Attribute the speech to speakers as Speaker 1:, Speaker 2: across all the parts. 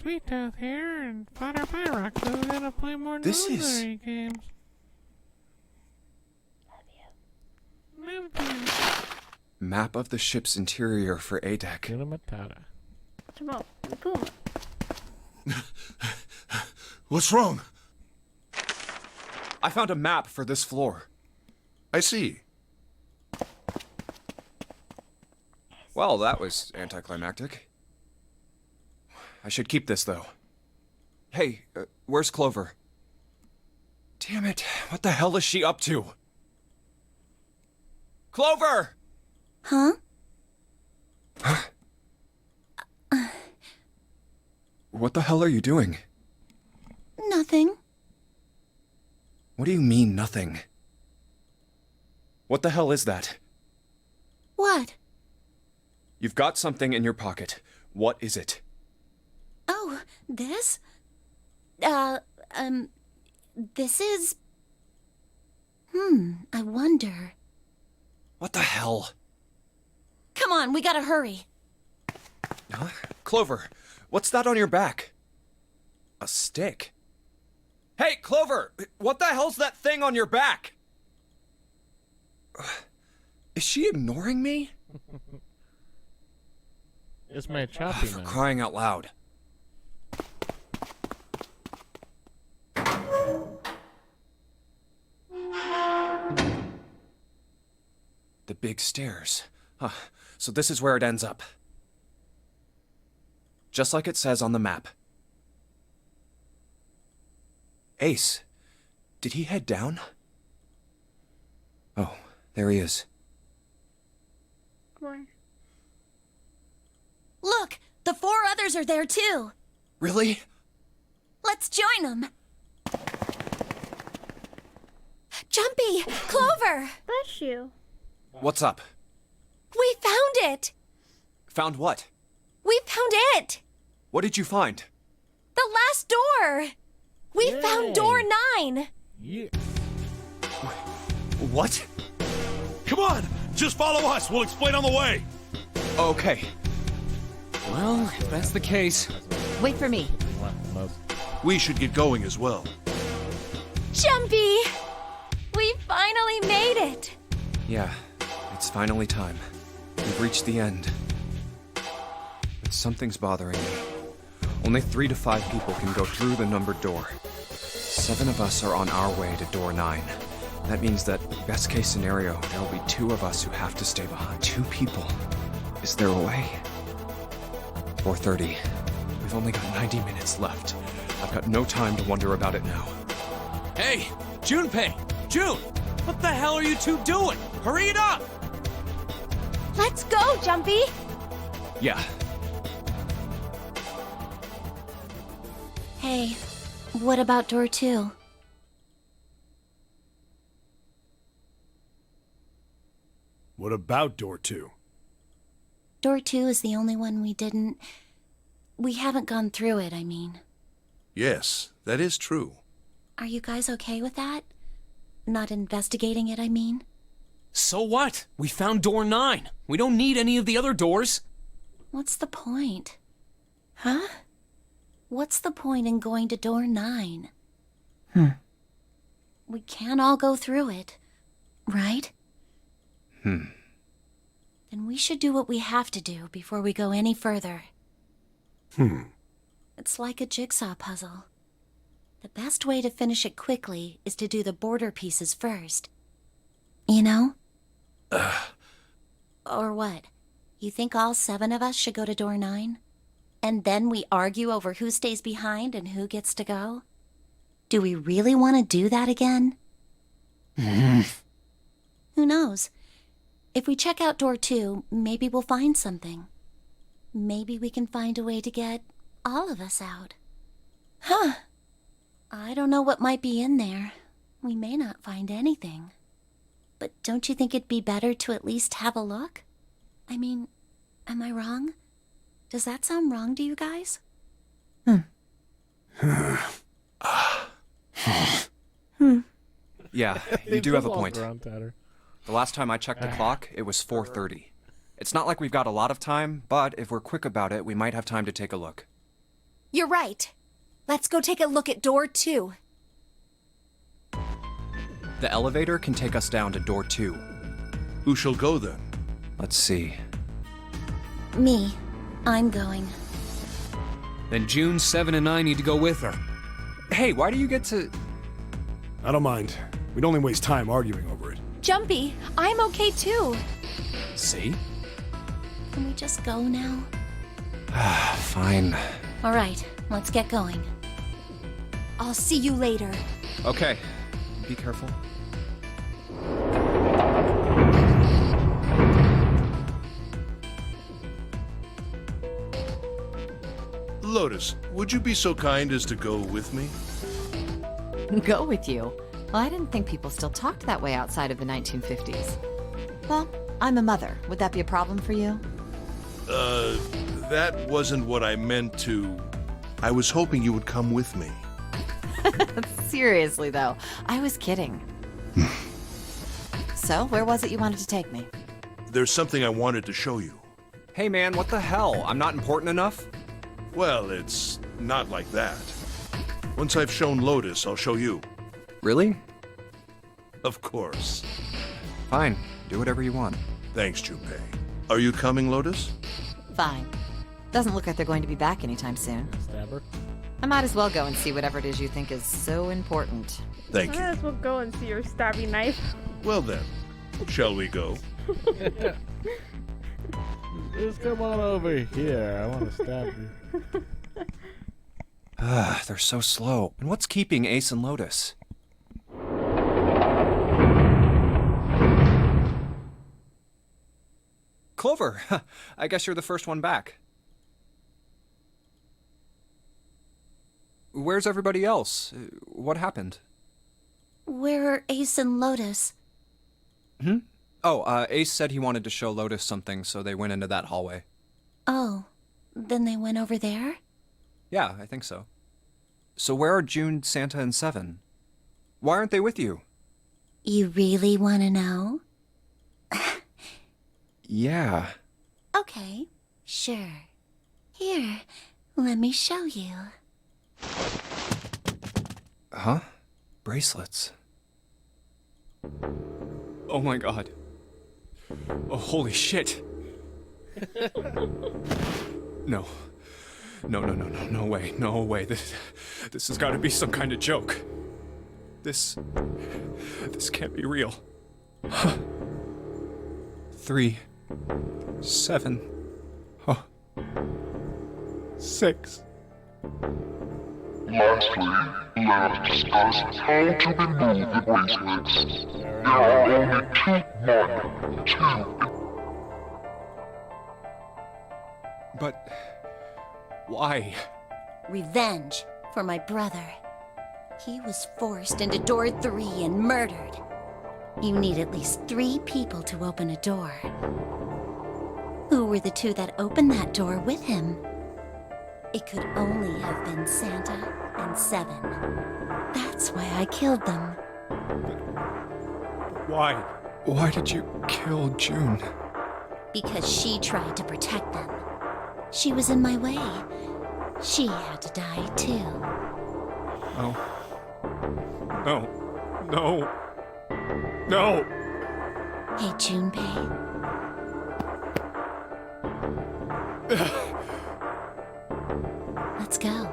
Speaker 1: Sweet Tooth here, and Potter Pyrox, so we're gonna play more Nonary games. Love you.
Speaker 2: Map of the ship's interior for A deck.
Speaker 1: Matata.
Speaker 3: What's wrong?
Speaker 2: I found a map for this floor.
Speaker 3: I see.
Speaker 2: Well, that was anticlimactic. I should keep this, though. Hey, where's Clover? Damn it, what the hell is she up to? Clover!
Speaker 4: Huh?
Speaker 2: What the hell are you doing?
Speaker 4: Nothing.
Speaker 2: What do you mean, nothing? What the hell is that?
Speaker 4: What?
Speaker 2: You've got something in your pocket. What is it?
Speaker 4: Oh, this? This is... I wonder.
Speaker 2: What the hell?
Speaker 4: Come on, we gotta hurry.
Speaker 2: Huh? Clover, what's that on your back? A stick? Hey, Clover! What the hell's that thing on your back? Is she ignoring me?
Speaker 1: It's my choppy
Speaker 2: For
Speaker 1: man.
Speaker 2: crying out loud. The big stairs. Huh. So this is where it ends up. Just like it says on the map. Ace, did he head down? Oh, there he is.
Speaker 4: Look, the 4 others are there too.
Speaker 2: Really?
Speaker 4: Let's join them. Jumpy, Clover,
Speaker 5: Bless you.
Speaker 2: What's up?
Speaker 4: we found it.
Speaker 2: Found what?
Speaker 4: We found it.
Speaker 2: What did you find?
Speaker 4: The last door. We
Speaker 1: Yay.
Speaker 4: found door 9.
Speaker 1: Yeah.
Speaker 2: What?
Speaker 3: Come on! Just follow us. We'll explain on the way.
Speaker 2: Okay.
Speaker 6: Well, if that's the case,
Speaker 7: Wait for me.
Speaker 3: We should get going as well.
Speaker 4: Jumpy, we finally made it.
Speaker 2: Yeah, it's finally time. We've reached the end. But something's bothering me. Only 3 to 5 people can go through the numbered door. 7 of us are on our way to door 9. That means that, best case scenario, there will be 2 of us who have to stay behind. 2 people. Is there a way? 4:30. We've only got 90 minutes left. I've got no time to wonder about it now.
Speaker 6: hey, Junpei! June! What the hell are you two doing? Hurry it up!
Speaker 4: Let's go, Jumpy.
Speaker 2: Yeah.
Speaker 4: Hey, what about door 2?
Speaker 3: What about door 2?
Speaker 4: Door 2 is the only one we haven't gone through it, I mean.
Speaker 3: Yes, that is true.
Speaker 4: Are you guys okay with that? Not investigating it, I mean?
Speaker 6: So what? We found door 9. We don't need any of the other doors.
Speaker 4: What's the point? Huh? What's the point in going to door 9? We can't all go through it, right? Then we should do what we have to do before we go any further. It's like a jigsaw puzzle. The best way to finish it quickly is to do the border pieces first. You know? Or what? You think all 7 of us should go to door 9? And then we argue over who stays behind and who gets to go? Do we really want to do that again? Who knows? If we check out door 2, maybe we'll find something. Maybe we can find a way to get all of us out. Huh. I don't know what might be in there. We may not find anything. But don't you think it'd be better to at least have a look? I mean, am I wrong? Does that sound wrong to you guys?
Speaker 2: Yeah, you do have a point.
Speaker 1: Around Tatter.
Speaker 2: The last time I checked the clock, it was 4:30. It's not like we've got a lot of time, but if we're quick about it, we might have time to take a look.
Speaker 4: You're right. Let's go take a look at door 2.
Speaker 2: The elevator can take us down to door 2.
Speaker 3: Who shall go then?
Speaker 2: Let's see.
Speaker 4: Me. I'm going.
Speaker 6: Then June, 7, and I need to go with her.
Speaker 2: Hey, why do you get to...
Speaker 3: I don't mind. We'd only waste time arguing over it.
Speaker 4: Jumpy, I'm okay too.
Speaker 2: See?
Speaker 4: Can we just go now?
Speaker 2: Fine.
Speaker 4: All right, let's get going. I'll see you later.
Speaker 2: Okay. Be careful.
Speaker 5: Lotus, would you be so kind as to go with me?
Speaker 7: Go with you? Well, I didn't think people still talked that way outside of the 1950s. Well, I'm a mother. Would that be a problem for you?
Speaker 5: That wasn't what I meant to... I was hoping you would come with me.
Speaker 7: Seriously, though, I was kidding. So, where was it you wanted to take me?
Speaker 5: There's something I wanted to show you.
Speaker 2: Hey man, what the hell? I'm not important enough?
Speaker 5: Well, it's not like that. Once I've shown Lotus, I'll show you.
Speaker 2: Really?
Speaker 5: Of course.
Speaker 2: Fine. Do whatever you want.
Speaker 5: Thanks, Junpei. Are you coming, Lotus?
Speaker 7: Fine. Doesn't look like they're going to be back anytime soon.
Speaker 1: Stabber.
Speaker 7: I might as well go and see whatever it is you think is so important.
Speaker 5: Thank
Speaker 8: Might
Speaker 5: you.
Speaker 8: as well go and see your stabby knife.
Speaker 5: Well then, shall we go?
Speaker 1: Just come on over here. I want to stab you.
Speaker 2: They're so slow. And what's keeping Ace and Lotus? Clover! I guess you're the first one back. Where's everybody else? What happened?
Speaker 4: Where are Ace and Lotus?
Speaker 2: Oh, Ace said he wanted to show Lotus something, so they went into that hallway.
Speaker 4: Oh, then they went over there?
Speaker 2: Yeah, I think so. So where are June, Santa, and Seven? Why aren't they with you?
Speaker 4: You really want to know?
Speaker 2: Yeah.
Speaker 4: Okay, sure. Here, let me show you.
Speaker 2: Huh? Bracelets. Oh my god. Oh, holy shit. No. No way. No way. This has got to be some kind of joke. This can't be real. 3, 7, 6.
Speaker 9: Lastly, let us discuss how to remove the bracelets. There are only two.
Speaker 2: But why?
Speaker 4: Revenge for my brother. He was forced into door 3 and murdered. You need at least 3 people to open a door. Who were the 2 that opened that door with him? It could only have been Santa and Seven. That's why I killed them.
Speaker 2: Why? Why did you kill June?
Speaker 4: Because she tried to protect them. She was in my way. She had to die too.
Speaker 2: Oh. No. No.
Speaker 4: Hey, Junpei. Let's go.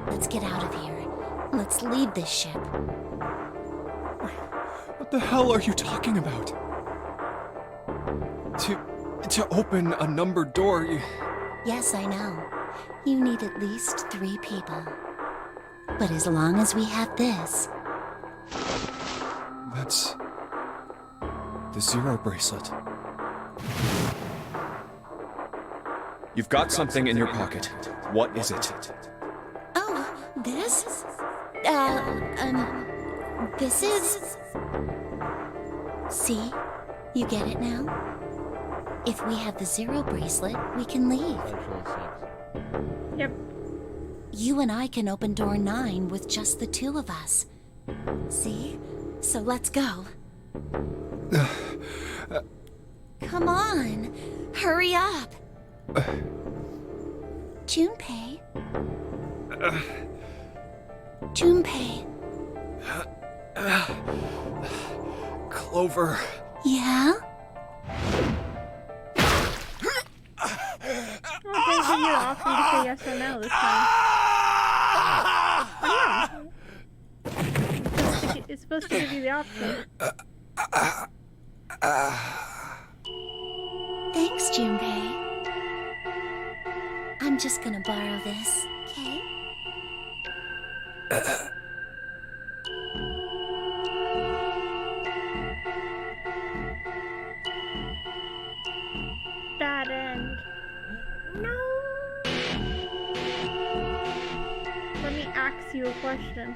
Speaker 4: Let's get out of here. Let's leave this ship.
Speaker 2: What the hell are you talking about? To open a numbered door,
Speaker 4: Yes, I know. You need at least 3 people. But as long as we have this,
Speaker 2: That's the 0 bracelet. You've got something in your pocket. What is it?
Speaker 4: oh, this? This is... See? You get it now? If we have the 0 bracelet, we can leave.
Speaker 1: Actually, 6.
Speaker 8: Yep.
Speaker 4: You and I can open door 9 with just the 2 of us. See? So let's go. Come on! Hurry up! Junpei. Junpei.
Speaker 2: Clover.
Speaker 4: Yeah?
Speaker 8: Okay, so you're offering to say yes or no this time. It's supposed to give you the option.
Speaker 4: Thanks, Junpei. I'm just gonna borrow this, okay?
Speaker 8: Bad end. No. Let me ask you a question.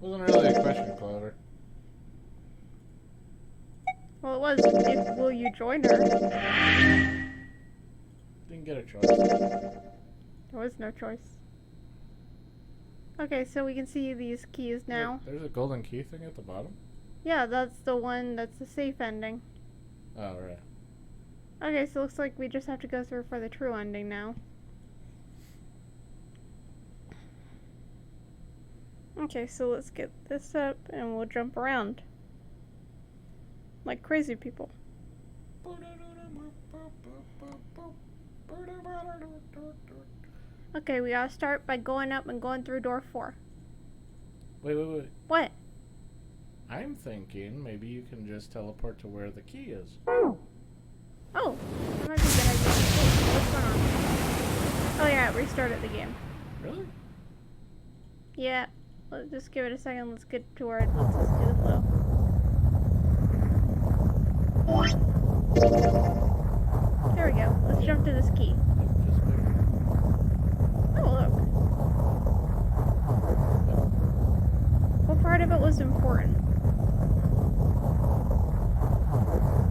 Speaker 1: Wasn't really a question, Clover.
Speaker 8: Well, it was. If will you join her?
Speaker 1: Didn't get a choice.
Speaker 8: There was no choice. Okay, so we can see these keys now.
Speaker 1: There's a golden key thing at the bottom?
Speaker 8: Yeah, that's the one that's the safe ending.
Speaker 1: Oh, right.
Speaker 8: Okay, so it looks like we just have to go through for the true ending now. Okay, so let's get this up and we'll jump around. Like crazy people. Okay, we gotta start by going up and going through door 4.
Speaker 1: Wait.
Speaker 8: What?
Speaker 1: I'm thinking maybe you can just teleport to where the key is.
Speaker 8: Oh, that might be a good idea. What's going on? Oh yeah, it restarted the game.
Speaker 1: Really?
Speaker 8: Yeah, let's just give it a second. Let's get to where it lets us do the flow. There we go. Let's jump to this key.
Speaker 1: Just wait.
Speaker 8: Oh, look. What part of it was important?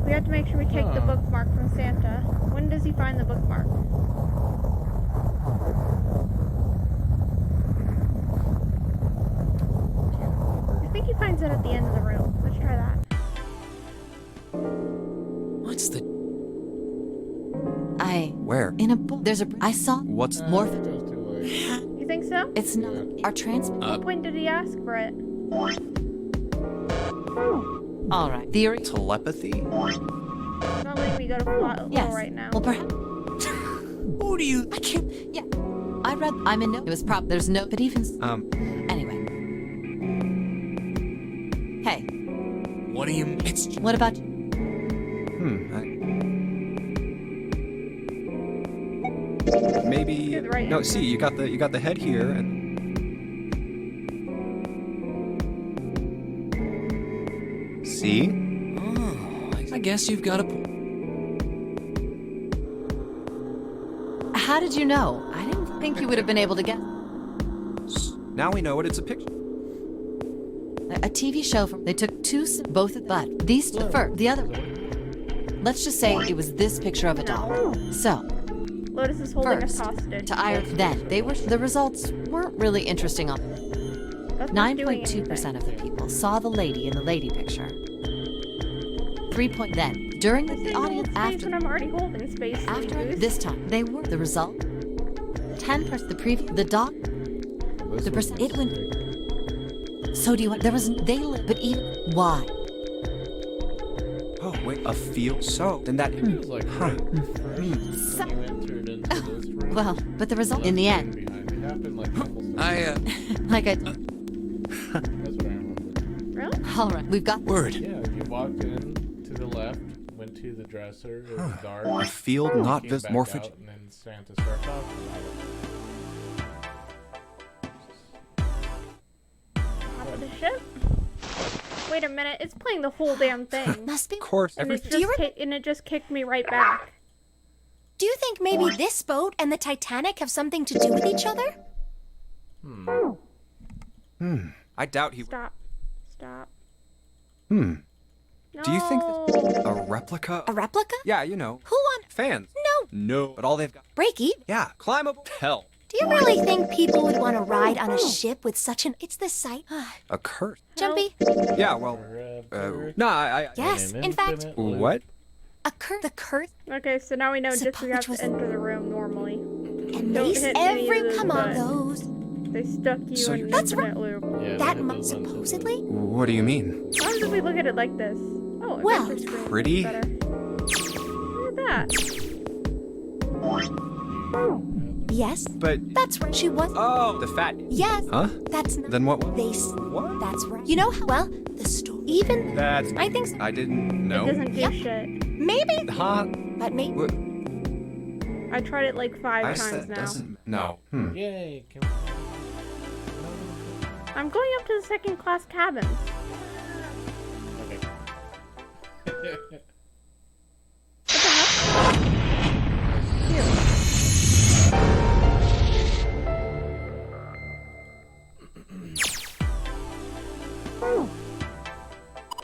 Speaker 8: We have to make sure we take the bookmark from Santa. When does he find the bookmark? I think he finds it at the end of the room. Let's try that.
Speaker 6: What's the...
Speaker 2: Where?
Speaker 7: In a book. There's a... I saw...
Speaker 2: What's
Speaker 1: It
Speaker 7: Morph...
Speaker 1: was too late.
Speaker 8: You think so?
Speaker 7: It's not... Our trans...
Speaker 8: What point did he ask for it?
Speaker 7: All right. Theory...
Speaker 2: telepathy?
Speaker 8: Not letting me go to flow
Speaker 7: Yes.
Speaker 8: right now.
Speaker 7: Well, perhaps...
Speaker 6: Who do you...
Speaker 7: I can't... Yeah. I read... I'm in no... It was There's no... But even... Anyway. Hey.
Speaker 6: What do you... It's...
Speaker 7: What about...
Speaker 2: Maybe.
Speaker 8: You're the right
Speaker 2: No,
Speaker 8: answer.
Speaker 2: see, you got the head here, and see.
Speaker 6: Oh, I guess you've got a...
Speaker 7: How did you know? I didn't think you would have been able to get...
Speaker 2: Now we know what it's a picture.
Speaker 7: A TV show from... They took both... But these... The first... The other... Let's just say it was this picture of a dog. So...
Speaker 8: Lotus is holding
Speaker 7: First,
Speaker 8: us hostage.
Speaker 7: to Ireland. Then they were the results weren't really interesting. On
Speaker 8: That's not doing
Speaker 7: 9.2% of the people saw the lady in the lady picture. 3 point then during the audience
Speaker 8: when I'm already holding space.
Speaker 7: after
Speaker 8: Goose.
Speaker 7: this time they were the result 10% the previous the dog the percent it went. So do you want there was they but even why?
Speaker 2: Oh wait, a field. So then that.
Speaker 1: It was like right first when you entered into this room.
Speaker 7: Well, but the result in the end
Speaker 1: Behind. It happened like a couple seconds.
Speaker 7: like a
Speaker 1: That's what I remember.
Speaker 8: Really?
Speaker 7: all right we've got
Speaker 6: Word.
Speaker 1: Yeah, you walked in to the left, went to the dresser, it was dark.
Speaker 2: A field not
Speaker 1: came
Speaker 2: visible.
Speaker 1: back
Speaker 2: Morphogen.
Speaker 1: out, and then Santa started talking
Speaker 8: Top of the ship? Wait a minute, it's playing the whole damn thing.
Speaker 4: Must be.
Speaker 2: Of course.
Speaker 8: And,
Speaker 2: Everything.
Speaker 8: and it just kicked me right back.
Speaker 4: Do you think maybe this boat and the Titanic have something to do with each other?
Speaker 2: I doubt he.
Speaker 8: Stop. Stop.
Speaker 2: Do you think
Speaker 8: No.
Speaker 2: a replica?
Speaker 4: A replica?
Speaker 2: Yeah, you know,
Speaker 4: Who on?
Speaker 2: fans.
Speaker 4: No.
Speaker 2: No, but all they've got.
Speaker 4: Breaky,
Speaker 2: Yeah, climbable. Hell,
Speaker 4: do you really think people would want to ride on a ship with such an... It's the sight.
Speaker 2: a curse.
Speaker 4: Jumpy?
Speaker 2: Yeah, well,
Speaker 1: forever.
Speaker 2: no, I.
Speaker 4: Yes, in fact...
Speaker 2: What?
Speaker 4: The curse.
Speaker 8: Okay, so now we know just we have
Speaker 4: Which was-
Speaker 8: to enter the room normally.
Speaker 4: And
Speaker 8: Don't
Speaker 4: they
Speaker 8: hit any of those
Speaker 4: come on
Speaker 8: buttons.
Speaker 4: those.
Speaker 8: They stuck you
Speaker 2: So
Speaker 8: in
Speaker 2: you're-
Speaker 8: an
Speaker 4: That's
Speaker 8: infinite loop.
Speaker 10: Yeah,
Speaker 4: That
Speaker 10: hit those buttons.
Speaker 4: supposedly.
Speaker 2: What do you mean?
Speaker 8: How if we look at it like this? Oh,
Speaker 4: Well,
Speaker 8: adventure screen.
Speaker 2: pretty.
Speaker 8: Better. Look at that.
Speaker 4: Yes,
Speaker 2: But
Speaker 4: that's right. She was.
Speaker 2: oh, the fat.
Speaker 4: Yes,
Speaker 2: Huh?
Speaker 4: that's not.
Speaker 2: Then what?
Speaker 4: What? That's right. You know how well the story. Even
Speaker 2: That's.
Speaker 4: I think so.
Speaker 2: I didn't
Speaker 8: It
Speaker 2: know.
Speaker 8: doesn't do
Speaker 4: Yep.
Speaker 8: shit.
Speaker 4: Maybe,
Speaker 2: Huh?
Speaker 4: but maybe.
Speaker 2: What?
Speaker 8: I tried it like 5
Speaker 2: I
Speaker 8: times
Speaker 2: said
Speaker 8: now.
Speaker 2: doesn't. No. Hmm.
Speaker 10: Yay!
Speaker 8: I'm going up to the second class cabins.
Speaker 10: Okay.
Speaker 8: What the hell? Here.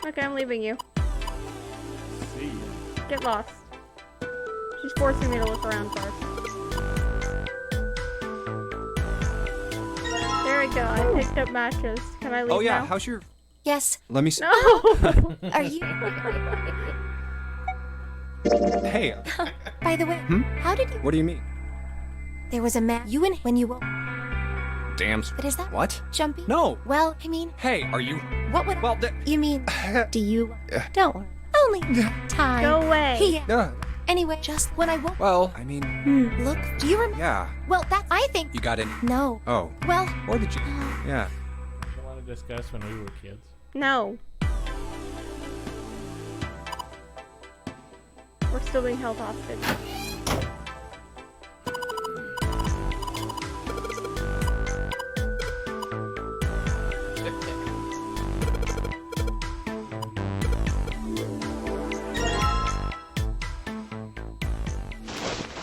Speaker 8: Okay, I'm leaving you.
Speaker 10: See ya.
Speaker 8: Get lost. She's forcing me to look around first. There we go. I picked up matches. Can I leave
Speaker 2: Oh yeah.
Speaker 8: now?
Speaker 2: How's your?
Speaker 4: Yes.
Speaker 2: Let me see.
Speaker 8: No!
Speaker 4: Are you?
Speaker 2: Hey.
Speaker 4: By the way, how did you?
Speaker 2: What do you mean?
Speaker 4: There was a man. You and when you woke.
Speaker 2: Damn.
Speaker 4: But is that
Speaker 2: What?
Speaker 4: jumpy?
Speaker 2: No.
Speaker 4: Well, I mean,
Speaker 2: Hey, are you?
Speaker 4: what would?
Speaker 2: Well,
Speaker 4: You mean? Do you? Don't worry. Only time.
Speaker 8: Go away.
Speaker 4: Yeah. Anyway, just when I woke.
Speaker 2: Well, I mean,
Speaker 4: Look. Do you remember?
Speaker 2: yeah.
Speaker 4: Well, that I think.
Speaker 2: You got any?
Speaker 4: No.
Speaker 2: Oh.
Speaker 4: Well.
Speaker 2: Or did you? Yeah.
Speaker 10: I want to discuss when we were kids.
Speaker 8: No. We're still being held hostage.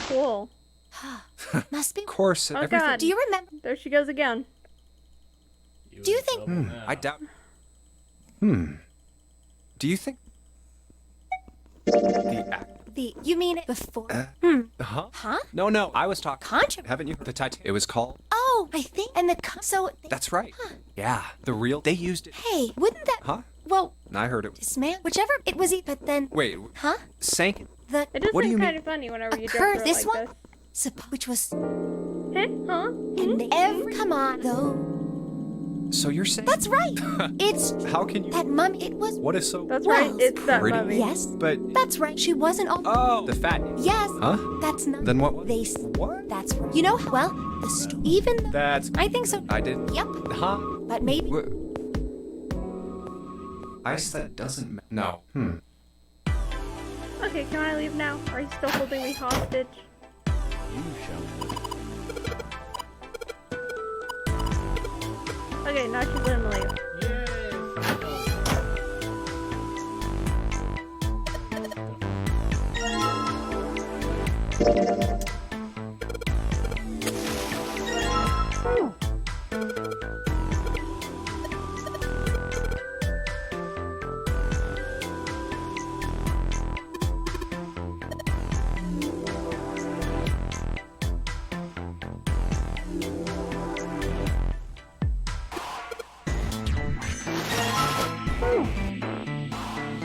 Speaker 8: Cool.
Speaker 4: Must be.
Speaker 2: Of course.
Speaker 8: Oh
Speaker 2: everything.
Speaker 8: god.
Speaker 4: Do you remember?
Speaker 8: There she goes again.
Speaker 4: Do you
Speaker 10: in
Speaker 4: think-
Speaker 10: trouble now.
Speaker 2: I doubt. Do you think? The act.
Speaker 4: You mean it before?
Speaker 2: Huh?
Speaker 4: Huh?
Speaker 2: No, no. I was talking.
Speaker 4: Contra.
Speaker 2: Haven't you? The Titan. It was called.
Speaker 4: Oh, I think. And the so.
Speaker 2: That's right. Yeah. The real. They used it.
Speaker 4: Hey, wouldn't that?
Speaker 2: Huh?
Speaker 4: Well,
Speaker 2: I heard it.
Speaker 4: this man, whichever it was, but then.
Speaker 2: Wait.
Speaker 4: Huh?
Speaker 2: Sank.
Speaker 4: The
Speaker 8: It does
Speaker 2: What do
Speaker 8: seem
Speaker 2: you
Speaker 8: kind
Speaker 2: mean?
Speaker 8: of funny whenever you jump
Speaker 4: curse.
Speaker 8: through
Speaker 4: This
Speaker 8: it like
Speaker 4: one,
Speaker 8: this.
Speaker 4: which was.
Speaker 8: Huh?
Speaker 4: And every come on though.
Speaker 2: So you're saying?
Speaker 4: That's right. It's
Speaker 2: How can you?
Speaker 4: that mummy. It was.
Speaker 2: What is so?
Speaker 8: That's
Speaker 4: Well,
Speaker 8: right. It's that
Speaker 2: pretty.
Speaker 8: mummy.
Speaker 4: Yes.
Speaker 2: But.
Speaker 4: That's right. She wasn't all.
Speaker 2: Oh, the fat.
Speaker 4: Yes.
Speaker 2: Huh?
Speaker 4: That's not.
Speaker 2: Then what?
Speaker 4: They.
Speaker 2: What?
Speaker 4: That's right. You know. Well, the even.
Speaker 2: That's.
Speaker 4: I think so.
Speaker 2: I did.
Speaker 4: Yep.
Speaker 2: Huh?
Speaker 4: But maybe.
Speaker 2: I said doesn't. No.
Speaker 8: Okay, can I leave now? Are you still holding me hostage?
Speaker 10: You shall live.
Speaker 8: Okay, now she's letting me leave.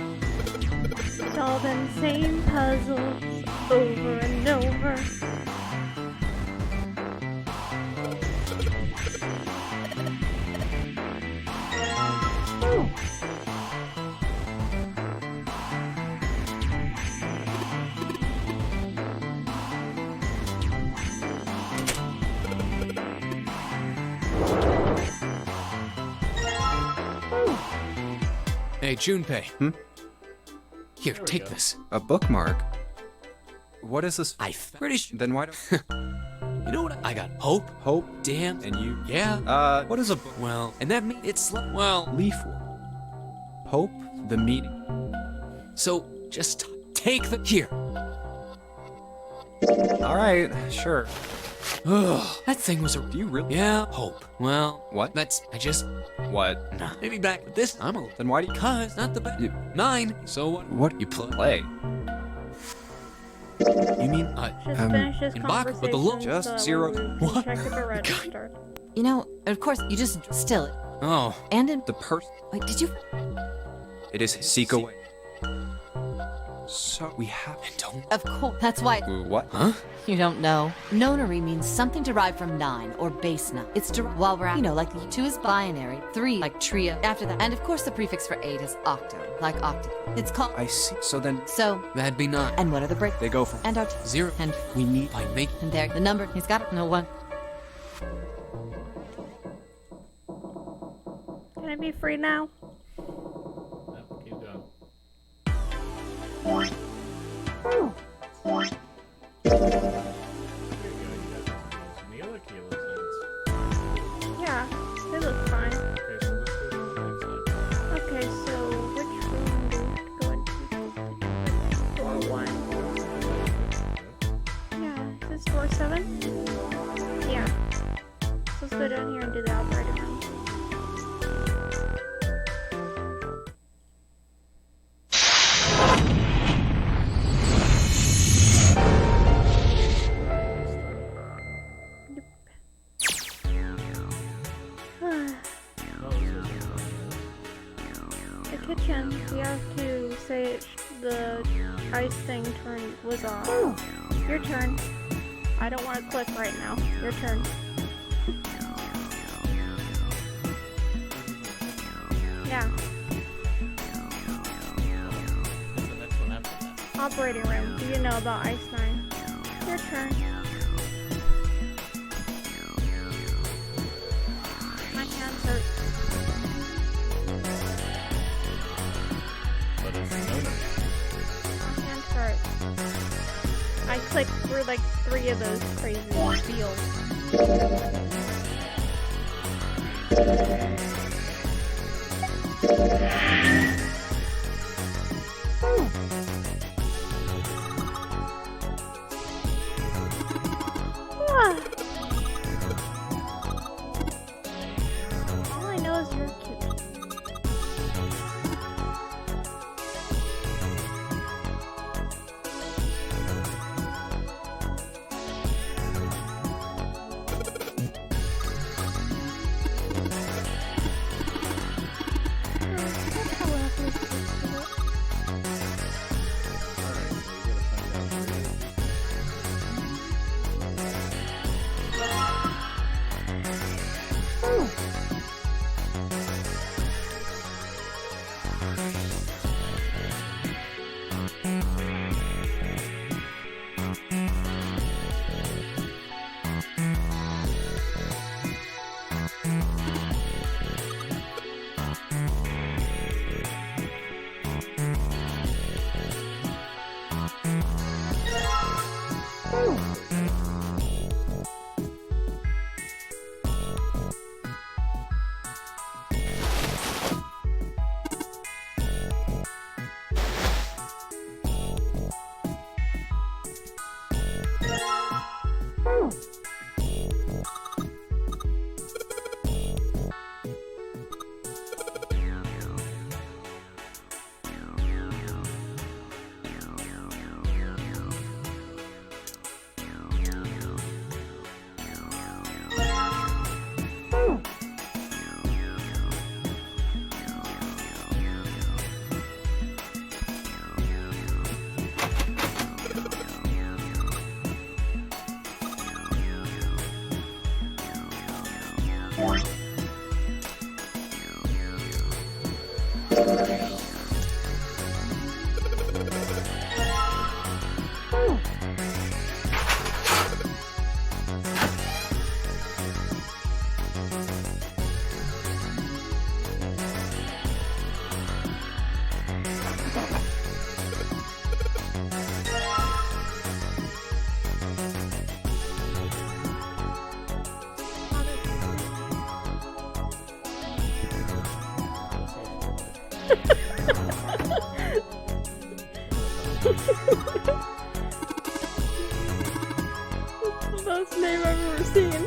Speaker 8: It's all them same puzzles over and over.
Speaker 6: Hey, Junpei. Here, take this.
Speaker 2: A bookmark. What is this?
Speaker 6: Pretty sure.
Speaker 2: Then why don't?
Speaker 6: You know what? I got hope,
Speaker 2: Hope.
Speaker 6: damn,
Speaker 2: And you.
Speaker 6: yeah.
Speaker 2: What is a book?
Speaker 6: Well, and that means it's well.
Speaker 2: Leaf. Hope. The meaning.
Speaker 6: So just take the here.
Speaker 2: All right. Sure.
Speaker 6: Ugh, that thing was a.
Speaker 2: Do you really?
Speaker 6: Yeah, hope. Well,
Speaker 2: What?
Speaker 6: I just.
Speaker 2: What?
Speaker 6: Nah, maybe back with this. I'm a.
Speaker 2: Then why do you?
Speaker 6: Cause not the best.
Speaker 2: You-
Speaker 6: Mine. So what?
Speaker 2: What
Speaker 6: You play.
Speaker 2: play? You mean?
Speaker 8: Just
Speaker 2: Um,
Speaker 8: finish this
Speaker 6: in Bach with the look-
Speaker 8: conversation.
Speaker 2: Just
Speaker 8: so
Speaker 2: zero-
Speaker 8: we can
Speaker 6: What?
Speaker 8: Check if it registered.
Speaker 7: You know, of course, you just still.
Speaker 6: Oh,
Speaker 7: And in.
Speaker 2: The person.
Speaker 7: Wait, did you?
Speaker 2: It is seek away. So we have.
Speaker 6: Don't.
Speaker 7: Of course. That's why.
Speaker 2: What?
Speaker 6: Huh?
Speaker 7: You don't know. Nonary means something derived from 9 or base 9. It's while we're at, like 2 is binary, 3 like trio. After that, and of course the prefix for 8 is octo, like octo. It's called.
Speaker 2: I see. So then
Speaker 7: So.
Speaker 6: That'd be 9.
Speaker 7: And what are the breaks?
Speaker 2: they go from.
Speaker 7: And our
Speaker 6: 0.
Speaker 7: and
Speaker 6: We need by make.
Speaker 7: and there the number. He's got it. No one.
Speaker 8: Can I be free now?
Speaker 10: Nope, keep going. There you go, you got the keys. And the other key looks like it's...
Speaker 8: Yeah, they look fine.
Speaker 10: Okay, so let's go to the next one.
Speaker 8: Okay, so which room do we go into? Door 1. Yeah, is this door 7? Yeah. So let's go down here and do the operating room. The kitchen, we have to say the ice thing was off. Your turn. I don't want to click right now. Your turn. Yeah.
Speaker 10: What's the next one after that?
Speaker 8: Operating room. Do you know about Ice 9? Your turn. My hands hurt.
Speaker 10: But it's Nonary.
Speaker 8: My hands hurt. I clicked through like 3 of those crazy fields. Ah. All I know is you're cute. That's the best name I've ever seen.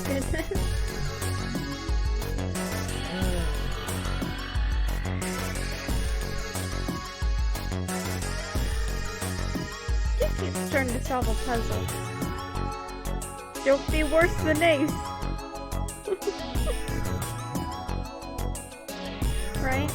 Speaker 8: goodness. Just keeps trying to solve a puzzle. Don't be worse than Ace. Right?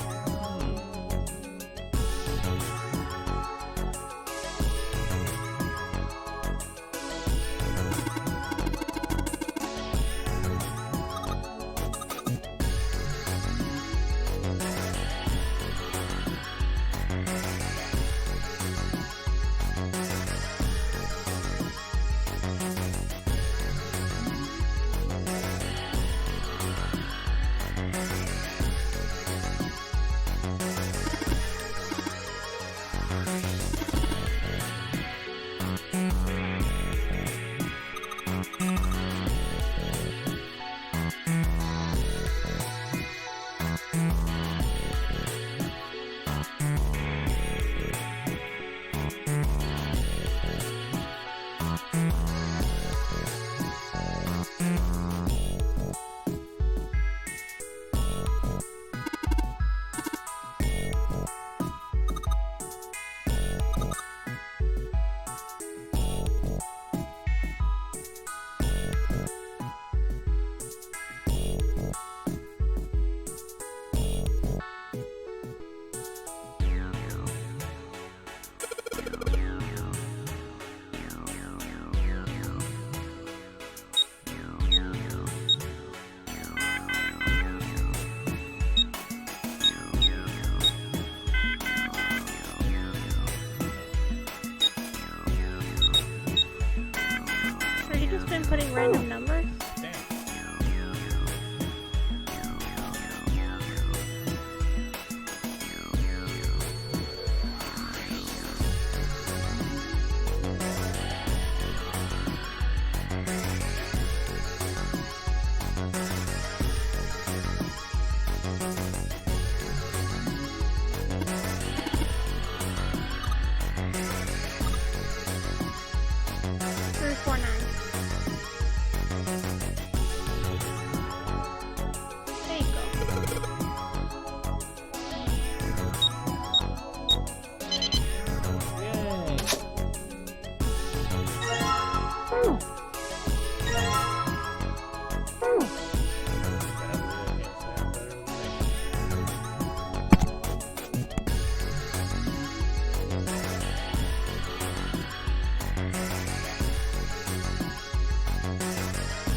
Speaker 8: Been putting random numbers?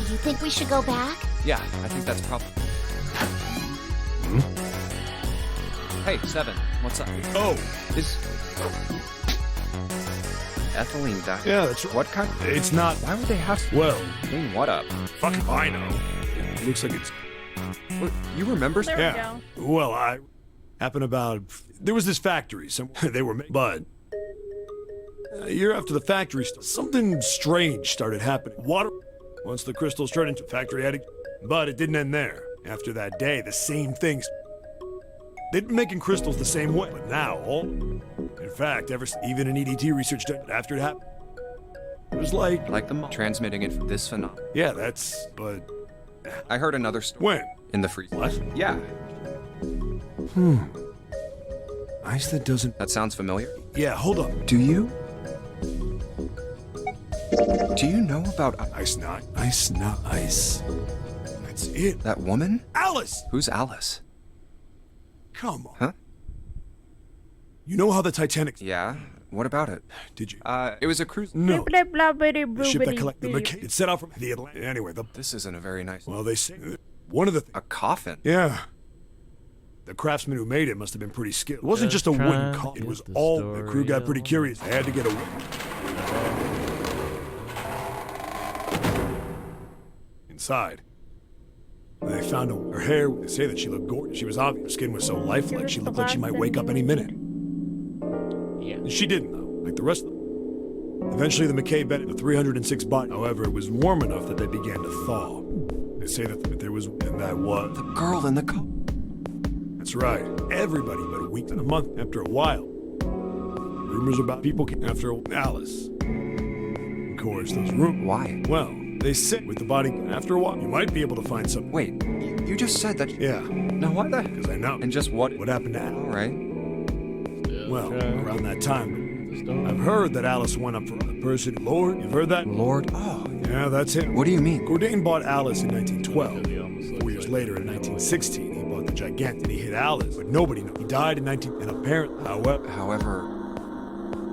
Speaker 4: You think we should go back?
Speaker 2: Yeah, I think that's probably. Hey, Seven, what's up?
Speaker 5: Oh,
Speaker 2: Is ethylene that?
Speaker 5: yeah, that's right.
Speaker 2: What kind?
Speaker 5: It's not.
Speaker 2: Why would they have to
Speaker 5: Well,
Speaker 2: clean what up?
Speaker 5: fuck if I know. It looks like it's.
Speaker 2: What, you remember?
Speaker 8: There
Speaker 5: Yeah.
Speaker 8: we go.
Speaker 5: Well, I happened about. There was this factory. They were. But a year after the factory, something strange started happening. Water. Once the crystals turned into factory attic, but it didn't end there. After that day, the same things. They'd been making crystals the same way, but now all. In fact, even an EDT research done after it happened. It was like.
Speaker 2: Like the transmitting it from this phenomenon.
Speaker 5: Yeah, that's. But
Speaker 2: I heard another story.
Speaker 5: when?
Speaker 2: In the freezer.
Speaker 5: What?
Speaker 2: Yeah,
Speaker 5: Ice that doesn't.
Speaker 2: that sounds familiar.
Speaker 5: Yeah, hold up.
Speaker 2: Do you know about
Speaker 5: Ice not. Ice not ice. That's it.
Speaker 2: that woman?
Speaker 5: Alice!
Speaker 2: Who's Alice?
Speaker 5: Come on.
Speaker 2: Huh?
Speaker 5: You know how the Titanic.
Speaker 2: Yeah. What about it?
Speaker 5: Did you?
Speaker 2: It was a cruise.
Speaker 5: No.
Speaker 8: Blah, blah, blah, blah,
Speaker 5: The ship that collected the
Speaker 8: blah,
Speaker 5: McKay. It set out from the Atlantic. Anyway,
Speaker 2: This isn't a very nice.
Speaker 5: well, they say one of the.
Speaker 2: A coffin.
Speaker 5: Yeah. The craftsman who made it must have been pretty skilled. It wasn't just a wooden
Speaker 10: trying to
Speaker 5: coffin. It
Speaker 10: get
Speaker 5: was
Speaker 10: the
Speaker 5: all. The crew got
Speaker 10: story
Speaker 5: pretty
Speaker 10: on.
Speaker 5: curious. They had to get away. Inside. They found her hair. They say that she looked gorgeous. She was obvious. Her skin was so lifelike. She looked like she might wake up any minute.
Speaker 10: Yeah.
Speaker 5: She didn't, though, like the rest of them. Eventually, the McKay bedded the 306 body. However, it was warm enough that they began to thaw. They say that there was, and that was.
Speaker 2: The girl in the coat.
Speaker 5: That's right. Everybody but a week and a month after a while. Rumors about people came after Alice. Of course, those rumors.
Speaker 2: Why?
Speaker 5: Well, They said with the body, after a while, you might be able to find something.
Speaker 2: Wait, you just said that.
Speaker 5: Yeah,
Speaker 2: Now what the?
Speaker 5: because I know.
Speaker 2: And just what?
Speaker 5: What happened to
Speaker 2: All
Speaker 5: Alice?
Speaker 2: right.
Speaker 5: Well, around that time, I've heard that Alice went up for a person. Lord, you've heard that?
Speaker 2: Lord. Oh.
Speaker 5: Yeah, that's him.
Speaker 2: What do you mean?
Speaker 5: Gourdin bought Alice in 1912. 4 years later, in 1916, he bought the gigantic. He hit Alice, but nobody knew. He died in 19... And apparently,
Speaker 2: However.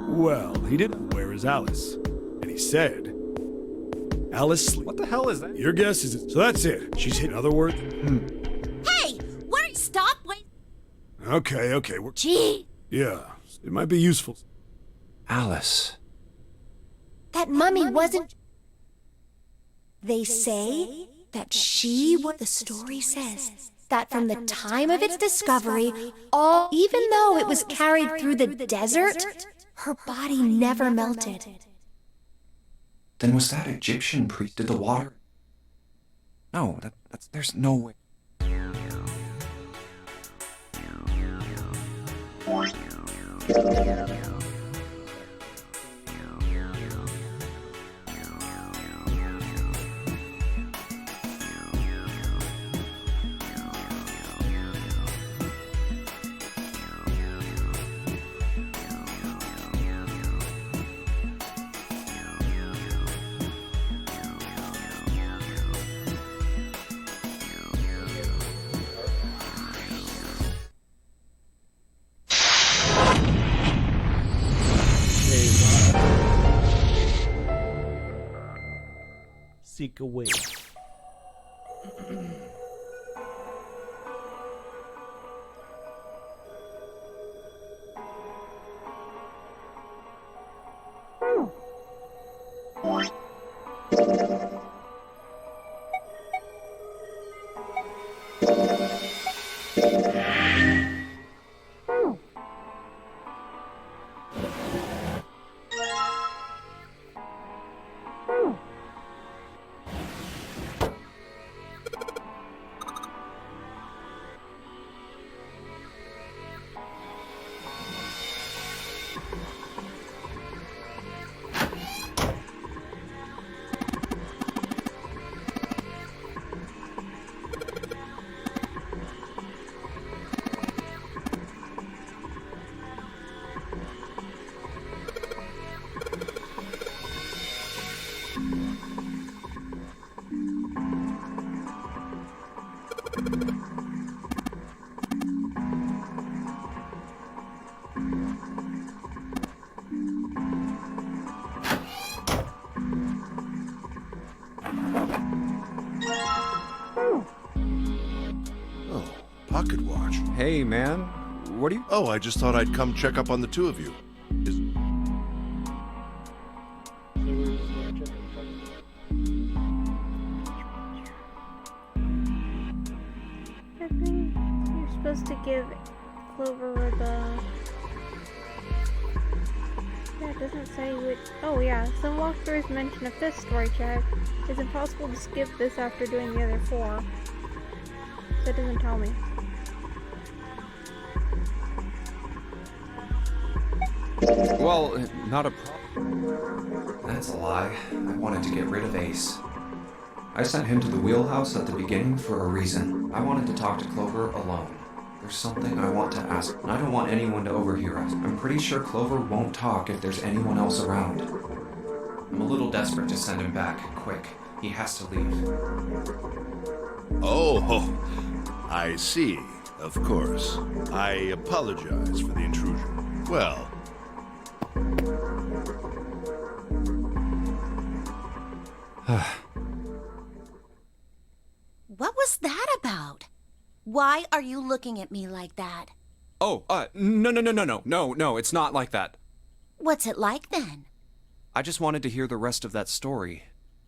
Speaker 5: well, he didn't. Where is Alice? And he said, Alice sleep.
Speaker 2: What the hell is that?
Speaker 5: Your guess is... So that's it. She's hit. In other words...
Speaker 4: Hey, what? Stop! Wait.
Speaker 5: Okay.
Speaker 4: Gee,
Speaker 5: Yeah, it might be useful.
Speaker 2: Alice.
Speaker 11: That mummy wasn't... They say that she was... The story says that from the time of its discovery, even though it was carried through the desert, her body never melted.
Speaker 2: Then was that Egyptian priest did the water? No, there's no way.
Speaker 6: Seek away.
Speaker 3: Oh, pocket watch.
Speaker 2: Hey, man. What do you...
Speaker 3: Oh, I just thought I'd come check up on the two of you.
Speaker 8: I think you're supposed to give Clover the... Yeah, it doesn't say which... Oh yeah, some walkthroughs mention a fifth story check. It's impossible to skip this after doing the other four. That doesn't tell me.
Speaker 2: Well, not a problem. That's a lie. I wanted to get rid of Ace. I sent him to the wheelhouse at the beginning for a reason. I wanted to talk to Clover alone. There's something I want to ask, and I don't want anyone to overhear us. I'm pretty sure Clover won't talk if there's anyone else around. I'm a little desperate to send him back, quick. He has to leave.
Speaker 3: Oh, I see. Of course. I apologize for the intrusion. Well,
Speaker 4: what was that about? Why are you looking at me like that?
Speaker 2: Oh, no, it's not like that.
Speaker 4: What's it like then?
Speaker 2: I just wanted to hear the rest of that story.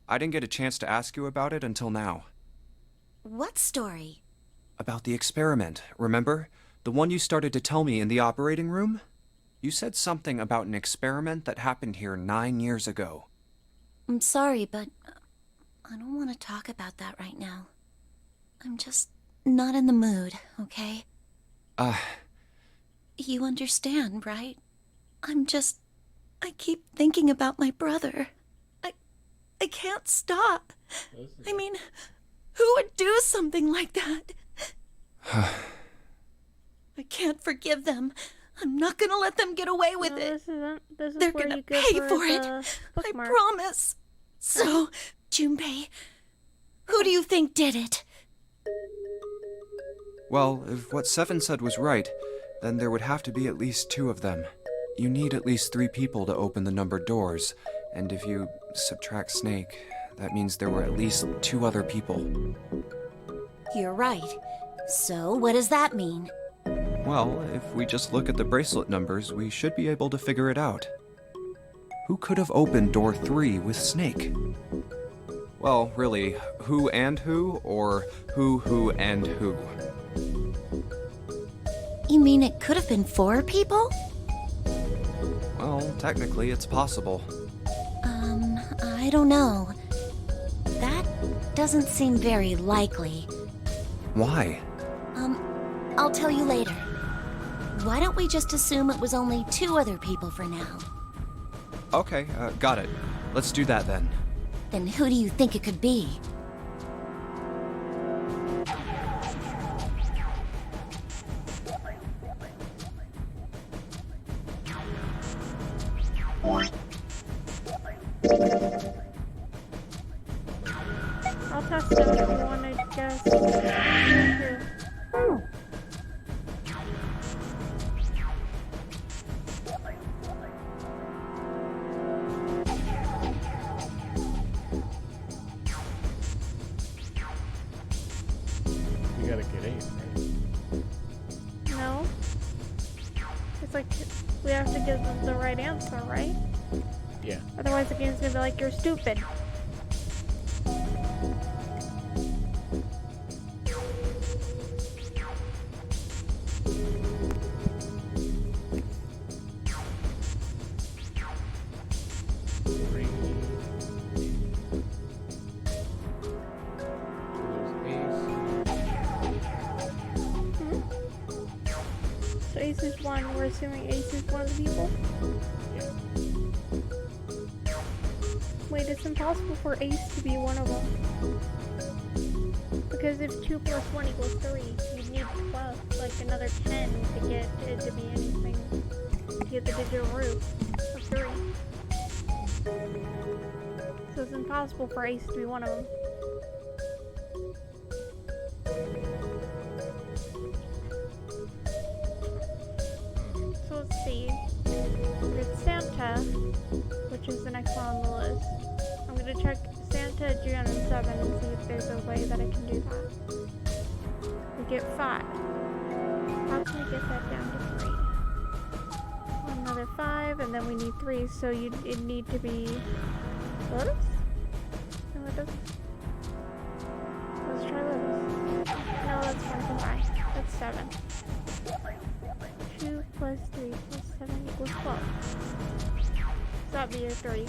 Speaker 2: I didn't get a chance to ask you about it until now.
Speaker 4: What story?
Speaker 2: About the experiment, remember? The one you started to tell me in the operating room? You said something about an experiment that happened here 9 years ago.
Speaker 4: I'm sorry, but I don't want to talk about that right now. I'm just not in the mood, okay? You understand, right? I keep thinking about my brother. I can't stop. I mean, who would do something like that? I can't forgive them. I'm not gonna let them get away with it.
Speaker 8: This is
Speaker 4: They're
Speaker 8: where
Speaker 4: gonna
Speaker 8: you go
Speaker 4: pay
Speaker 8: for
Speaker 4: for it.
Speaker 8: the
Speaker 4: I
Speaker 8: bookmark.
Speaker 4: promise. So, Junpei, who do you think did it?
Speaker 2: Well, if what Seven said was right, then there would have to be at least 2 of them. You need at least 3 people to open the numbered doors, and if you subtract Snake, that means there were at least 2 other people.
Speaker 4: You're right. So, what does that mean?
Speaker 2: Well, if we just look at the bracelet numbers, we should be able to figure it out. Who could have opened door 3 with Snake? Well, really, who and who, or who and who?
Speaker 4: You mean it could have been 4 people?
Speaker 2: Well, technically, it's possible.
Speaker 4: I don't know. That doesn't seem very likely.
Speaker 2: Why?
Speaker 4: I'll tell you later. Why don't we just assume it was only 2 other people for now?
Speaker 2: Okay, got it. Let's do that then.
Speaker 4: Then who do you think it could be?
Speaker 8: I'll test it if you want to guess. Here.
Speaker 10: You gotta get 8, right?
Speaker 8: No. It's like we have to give them the right answer, right?
Speaker 10: Yeah.
Speaker 8: Otherwise the game's gonna be like, you're stupid. So Ace is 1, we're assuming Ace is one of the people?
Speaker 10: Yeah.
Speaker 8: Wait, it's impossible for Ace to be one of them. Because if 2 plus 1 equals 3, you'd need 12, like another 10 to get it to be anything, to get the digit root of 3. So it's impossible for Ace to be one of them. So let's see. There's Santa, which is the next one on the list. I'm gonna check Santa, June, and 7 and see if there's a way that I can do that. We get 5. How can we get that down to 3? Another 5, and then we need 3, so it'd need to be this? No, it doesn't. Let's try this. No, that's 1 too high. That's 7. 2 plus 3 plus 7 equals 12. So that'd be a 3.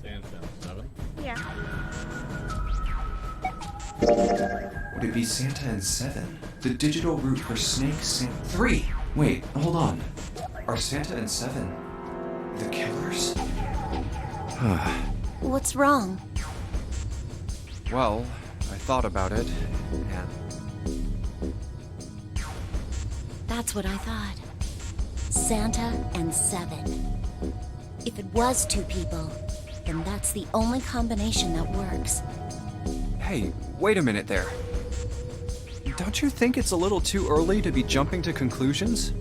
Speaker 10: Santa 7.
Speaker 8: Yeah.
Speaker 2: Would it be Santa and 7? The digital root for Snake, 3! Wait, hold on. Are Santa and 7 the killers?
Speaker 4: What's wrong?
Speaker 2: Well, I thought about it, and
Speaker 4: That's what I thought. Santa and 7. If it was 2 people, then that's the only combination that works.
Speaker 2: hey, wait a minute there. Don't you think it's a little too early to be jumping to conclusions?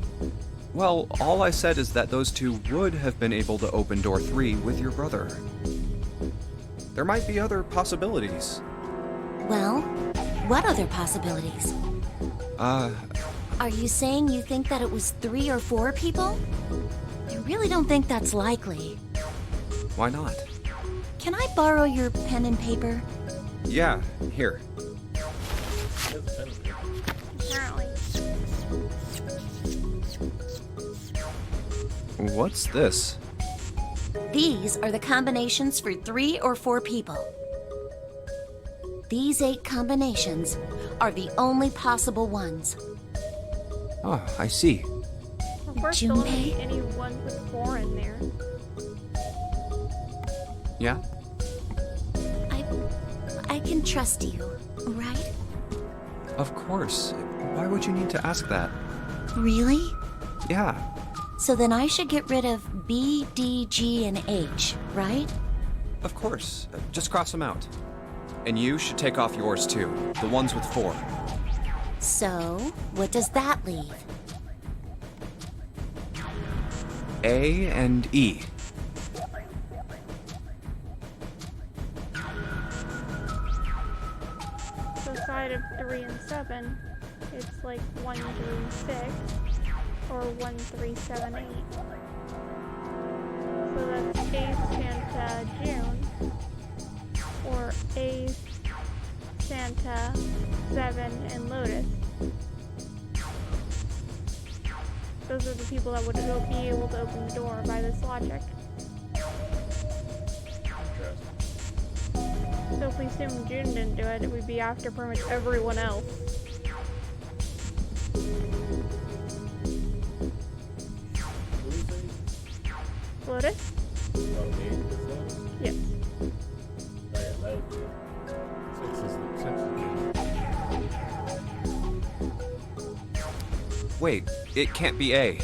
Speaker 2: Well, all I said is that those 2 would have been able to open door 3 with your brother. There might be other possibilities.
Speaker 4: Well, what other possibilities? Are you saying you think that it was 3 or 4 people? I really don't think that's likely.
Speaker 2: Why not?
Speaker 4: Can I borrow your pen and paper?
Speaker 2: Yeah, here.
Speaker 8: Apparently.
Speaker 2: What's this?
Speaker 4: These are the combinations for 3 or 4 people. These 8 combinations are the only possible ones.
Speaker 2: Oh, I see.
Speaker 8: Of course, there won't be
Speaker 4: Junpei?
Speaker 8: any 1 with 4 in there.
Speaker 2: Yeah?
Speaker 4: I can trust you, right?
Speaker 2: Of course. Why would you need to ask that?
Speaker 4: Really?
Speaker 2: Yeah.
Speaker 4: So then I should get rid of B, D, G, and H, right?
Speaker 2: Of course. Just cross them out. And you should take off yours too. The ones with 4.
Speaker 4: So, what does that leave?
Speaker 2: A and E.
Speaker 8: So side of 3 and 7, it's like 1 through 6, or 1, 3, 7, 8. So that's A Santa June, or A Santa 7 and Lotus. Those are the people that would be able to open the door by this logic. So if we assume June didn't do it, it would be after pretty much everyone else. Lotus? Yes.
Speaker 2: Wait, it can't be A.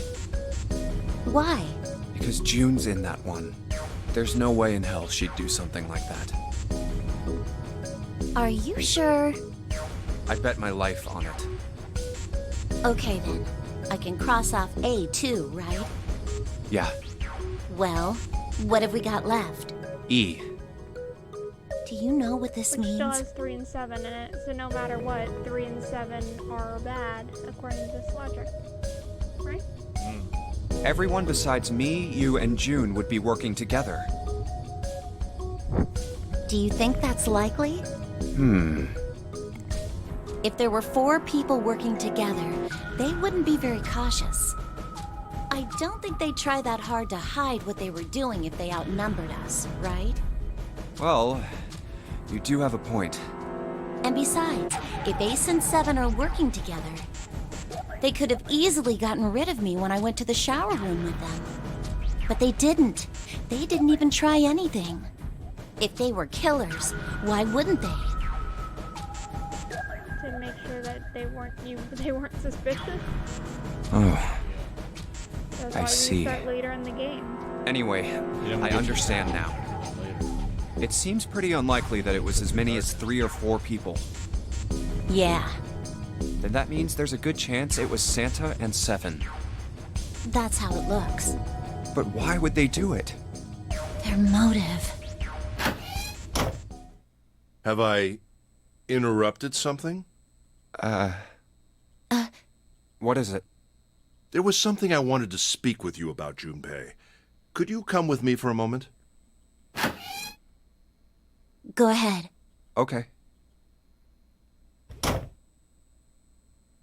Speaker 4: Why?
Speaker 2: Because June's in that one. There's no way in hell she'd do something like that.
Speaker 4: Are you sure?
Speaker 2: I bet my life on it.
Speaker 4: Okay then. I can cross off A too, right?
Speaker 2: Yeah.
Speaker 4: Well, what have we got left?
Speaker 2: E.
Speaker 4: Do you know what this
Speaker 8: Which
Speaker 4: means?
Speaker 8: still has 3 and 7 in it, so no matter what, 3 and 7 are bad, according to this logic. Right?
Speaker 2: Everyone besides me, you, and June would be working together.
Speaker 4: Do you think that's likely? If there were 4 people working together, they wouldn't be very cautious. I don't think they'd try that hard to hide what they were doing if they outnumbered us, right?
Speaker 2: Well, you do have a point.
Speaker 4: And besides, if Ace and 7 are working together, they could have easily gotten rid of me when I went to the shower room with them. But they didn't. They didn't even try anything. If they were killers, why wouldn't they?
Speaker 8: To make sure that they weren't suspicious.
Speaker 2: Oh,
Speaker 8: That's
Speaker 2: I
Speaker 8: why
Speaker 2: see.
Speaker 8: we start later in the game.
Speaker 2: anyway, I understand now. It seems pretty unlikely that it was as many as 3 or 4 people.
Speaker 4: Yeah,
Speaker 2: Then that means there's a good chance it was Santa and 7.
Speaker 4: that's how it looks.
Speaker 2: But why would they do it?
Speaker 4: Their motive.
Speaker 3: Have I interrupted something?
Speaker 2: What is it?
Speaker 3: There was something I wanted to speak with you about, Junpei. Could you come with me for a moment?
Speaker 4: Go ahead.
Speaker 2: Okay.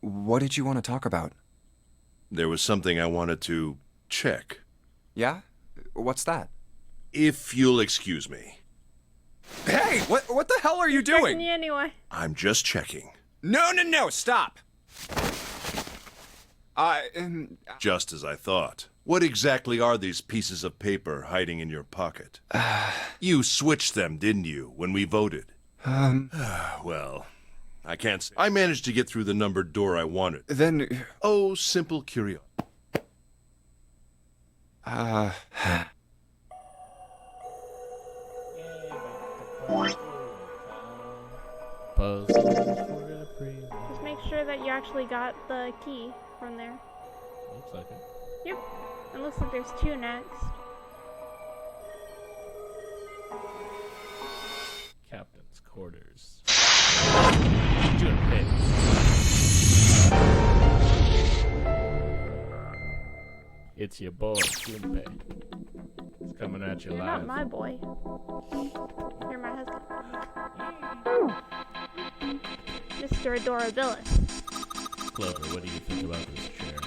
Speaker 2: What did you want to talk about?
Speaker 3: There was something I wanted to check.
Speaker 2: Yeah? What's that?
Speaker 3: If you'll excuse me.
Speaker 2: Hey! What the hell are you
Speaker 8: Checking
Speaker 2: doing?
Speaker 8: you anyway.
Speaker 3: I'm just checking.
Speaker 2: No, stop!
Speaker 3: Just as I thought. What exactly are these pieces of paper hiding in your pocket? You switched them, didn't you, when we voted? Well, I can't say. I managed to get through the numbered door I wanted.
Speaker 2: Then...
Speaker 3: Oh, simple curiosity.
Speaker 8: Just make sure that you actually got the key from there.
Speaker 10: Looks like it.
Speaker 8: Yep. It looks like there's 2 next.
Speaker 10: Captain's quarters. Junpei. It's your boy, Junpei. It's coming at you
Speaker 8: You're
Speaker 10: live.
Speaker 8: not my boy. You're my husband. Mr. Adorabilis.
Speaker 10: Clover, what do you think about this chair?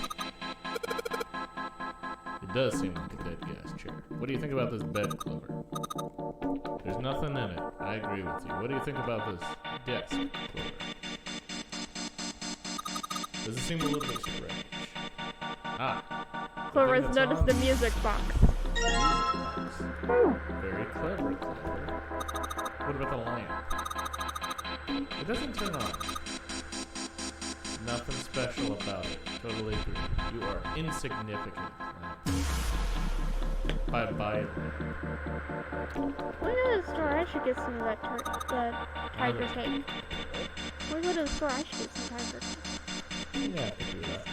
Speaker 10: It does seem like a dead guy's chair. What do you think about this bed, Clover? There's nothing in it. I agree with you. What do you think about this desk, Clover? Does it seem a little bit strange?
Speaker 8: Clover's noticed the music box.
Speaker 10: Very clever, clever. What about the lamp? It doesn't turn on. Nothing special about it. Totally agree. You are insignificant. Bye-bye.
Speaker 8: When we go to the store, I should get some of that tiger cake. When we go to the store, I should get some tiger cake.
Speaker 10: Yeah, I can do that.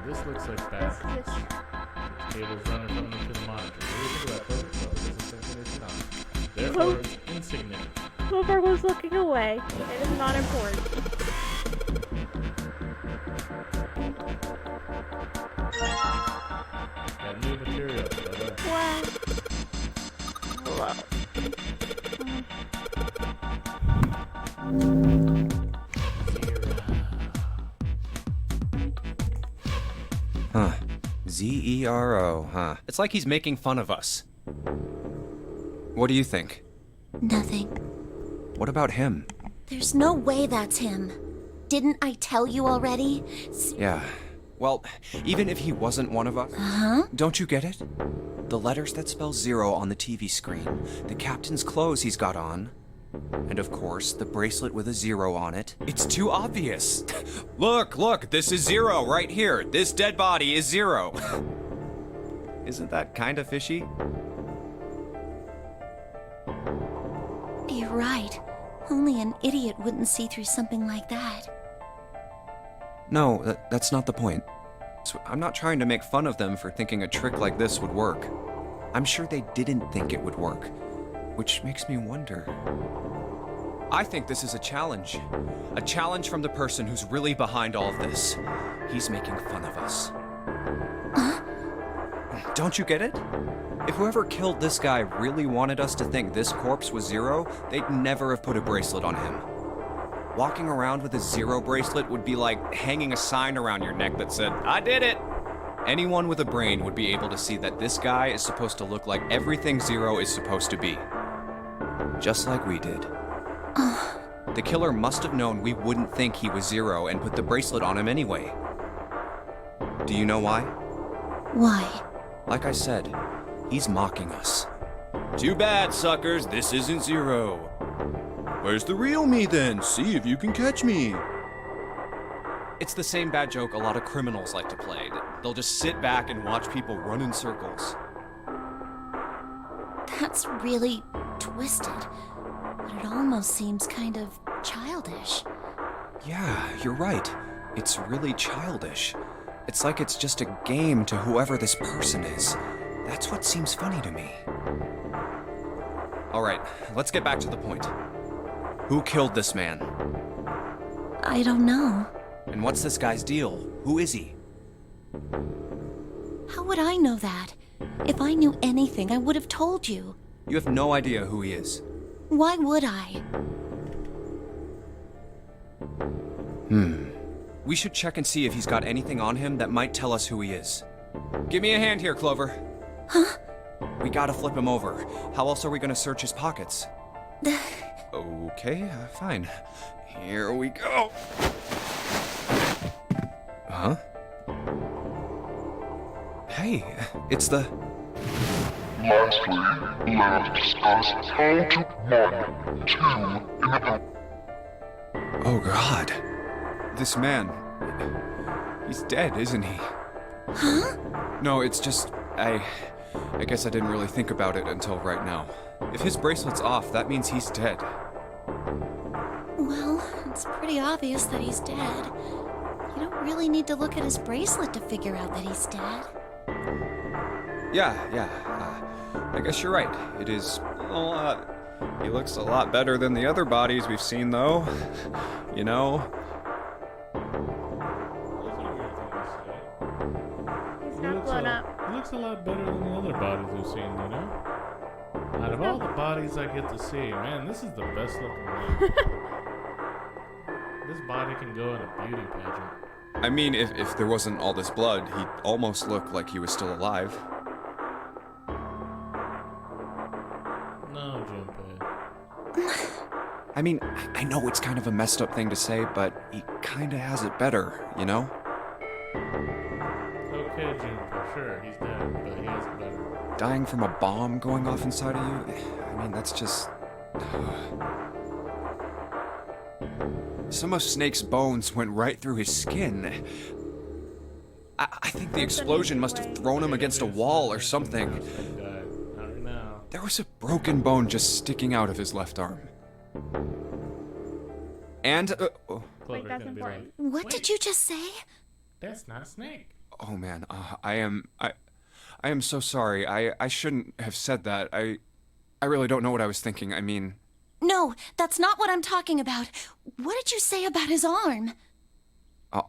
Speaker 10: This looks like bad.
Speaker 8: This
Speaker 10: Cable's running from them to the monitor. What do you think about Clover? Clover doesn't think anything on it. Therefore, it's insignificant.
Speaker 8: Clover was looking away. It is not important.
Speaker 10: Got new material, brother.
Speaker 8: What? Hello.
Speaker 2: Huh. Z-E-R-O, huh? It's like he's making fun of us. What do you think?
Speaker 4: Nothing.
Speaker 2: What about him?
Speaker 4: There's no way that's him. Didn't I tell you already?
Speaker 2: Yeah. Well, even if he wasn't one of us, don't you get it? The letters that spell 0 on the TV screen, the captain's clothes he's got on, and of course, the bracelet with a 0 on it. It's too obvious. Look, this is 0 right here. This dead body is 0. Isn't that kind of fishy?
Speaker 4: You're right. Only an idiot wouldn't see through something like that.
Speaker 2: No, that's not the point. I'm not trying to make fun of them for thinking a trick like this would work. I'm sure they didn't think it would work, which makes me wonder. I think this is a challenge. A challenge from the person who's really behind all of this. He's making fun of us. Don't you get it? If whoever killed this guy really wanted us to think this corpse was 0, they'd never have put a bracelet on him. Walking around with a 0 bracelet would be like hanging a sign around your neck that said, "I did it!" Anyone with a brain would be able to see that this guy is supposed to look like everything 0 is supposed to be. Just like we did. The killer must have known we wouldn't think he was 0 and put the bracelet on him anyway. Do you know why?
Speaker 4: Why?
Speaker 2: Like I said, he's mocking us. Too bad, suckers, this isn't 0. Where's the real me then? See if you can catch me. It's the same bad joke a lot of criminals like to play. They'll just sit back and watch people run in circles.
Speaker 4: That's really twisted. But it almost seems kind of childish.
Speaker 2: Yeah, you're right. It's really childish. It's like it's just a game to whoever this person is. That's what seems funny to me. All right, let's get back to the point. Who killed this man?
Speaker 4: I don't know.
Speaker 2: And what's this guy's deal? Who is he?
Speaker 4: How would I know that? If I knew anything, I would have told you.
Speaker 2: You have no idea who he is.
Speaker 4: Why would I?
Speaker 2: We should check and see if he's got anything on him that might tell us who he is. Give me a hand here, Clover.
Speaker 4: Huh?
Speaker 2: We gotta flip him over. How else are we gonna search his pockets? Okay, fine. Here we go. Huh? Hey, it's the...
Speaker 9: Lastly, let us discuss how to mod 2 in a...
Speaker 2: Oh God. This man... He's dead, isn't he?
Speaker 4: Huh?
Speaker 2: No, it's just... I guess I didn't really think about it until right now. If his bracelet's off, that means he's dead.
Speaker 4: Well, it's pretty obvious that he's dead. You don't really need to look at his bracelet to figure out that he's dead.
Speaker 2: Yeah. I guess you're right. It is a lot... He looks a lot better than the other bodies we've seen, though. You know?
Speaker 8: He's not blown up.
Speaker 10: He looks a lot better than the other bodies we've seen, you know? Out of all the bodies I get to see, man, this is the best looking one. This body can go in a beauty pageant.
Speaker 2: I mean, if there wasn't all this blood, he'd almost look like he was still alive.
Speaker 10: No, Junpei.
Speaker 2: I mean, I know it's kind of a messed up thing to say, but he kinda has it better, you know?
Speaker 10: Okay, Juniper, sure, he's dead, but he has it better.
Speaker 2: Dying from a bomb going off inside of you? I mean, that's just... Some of Snake's bones went right through his skin. I think the explosion must have thrown him against a wall or something.
Speaker 10: Not right now.
Speaker 2: There was a broken bone just sticking out of his left arm. And,
Speaker 10: Clover's
Speaker 8: Like, that's
Speaker 10: gonna be like,
Speaker 8: important.
Speaker 11: What did you just say?
Speaker 10: that's not Snake.
Speaker 2: oh man, I am so sorry. I shouldn't have said that. I really don't know what I was thinking. I mean,
Speaker 4: No, that's not what I'm talking about. What did you say about his arm?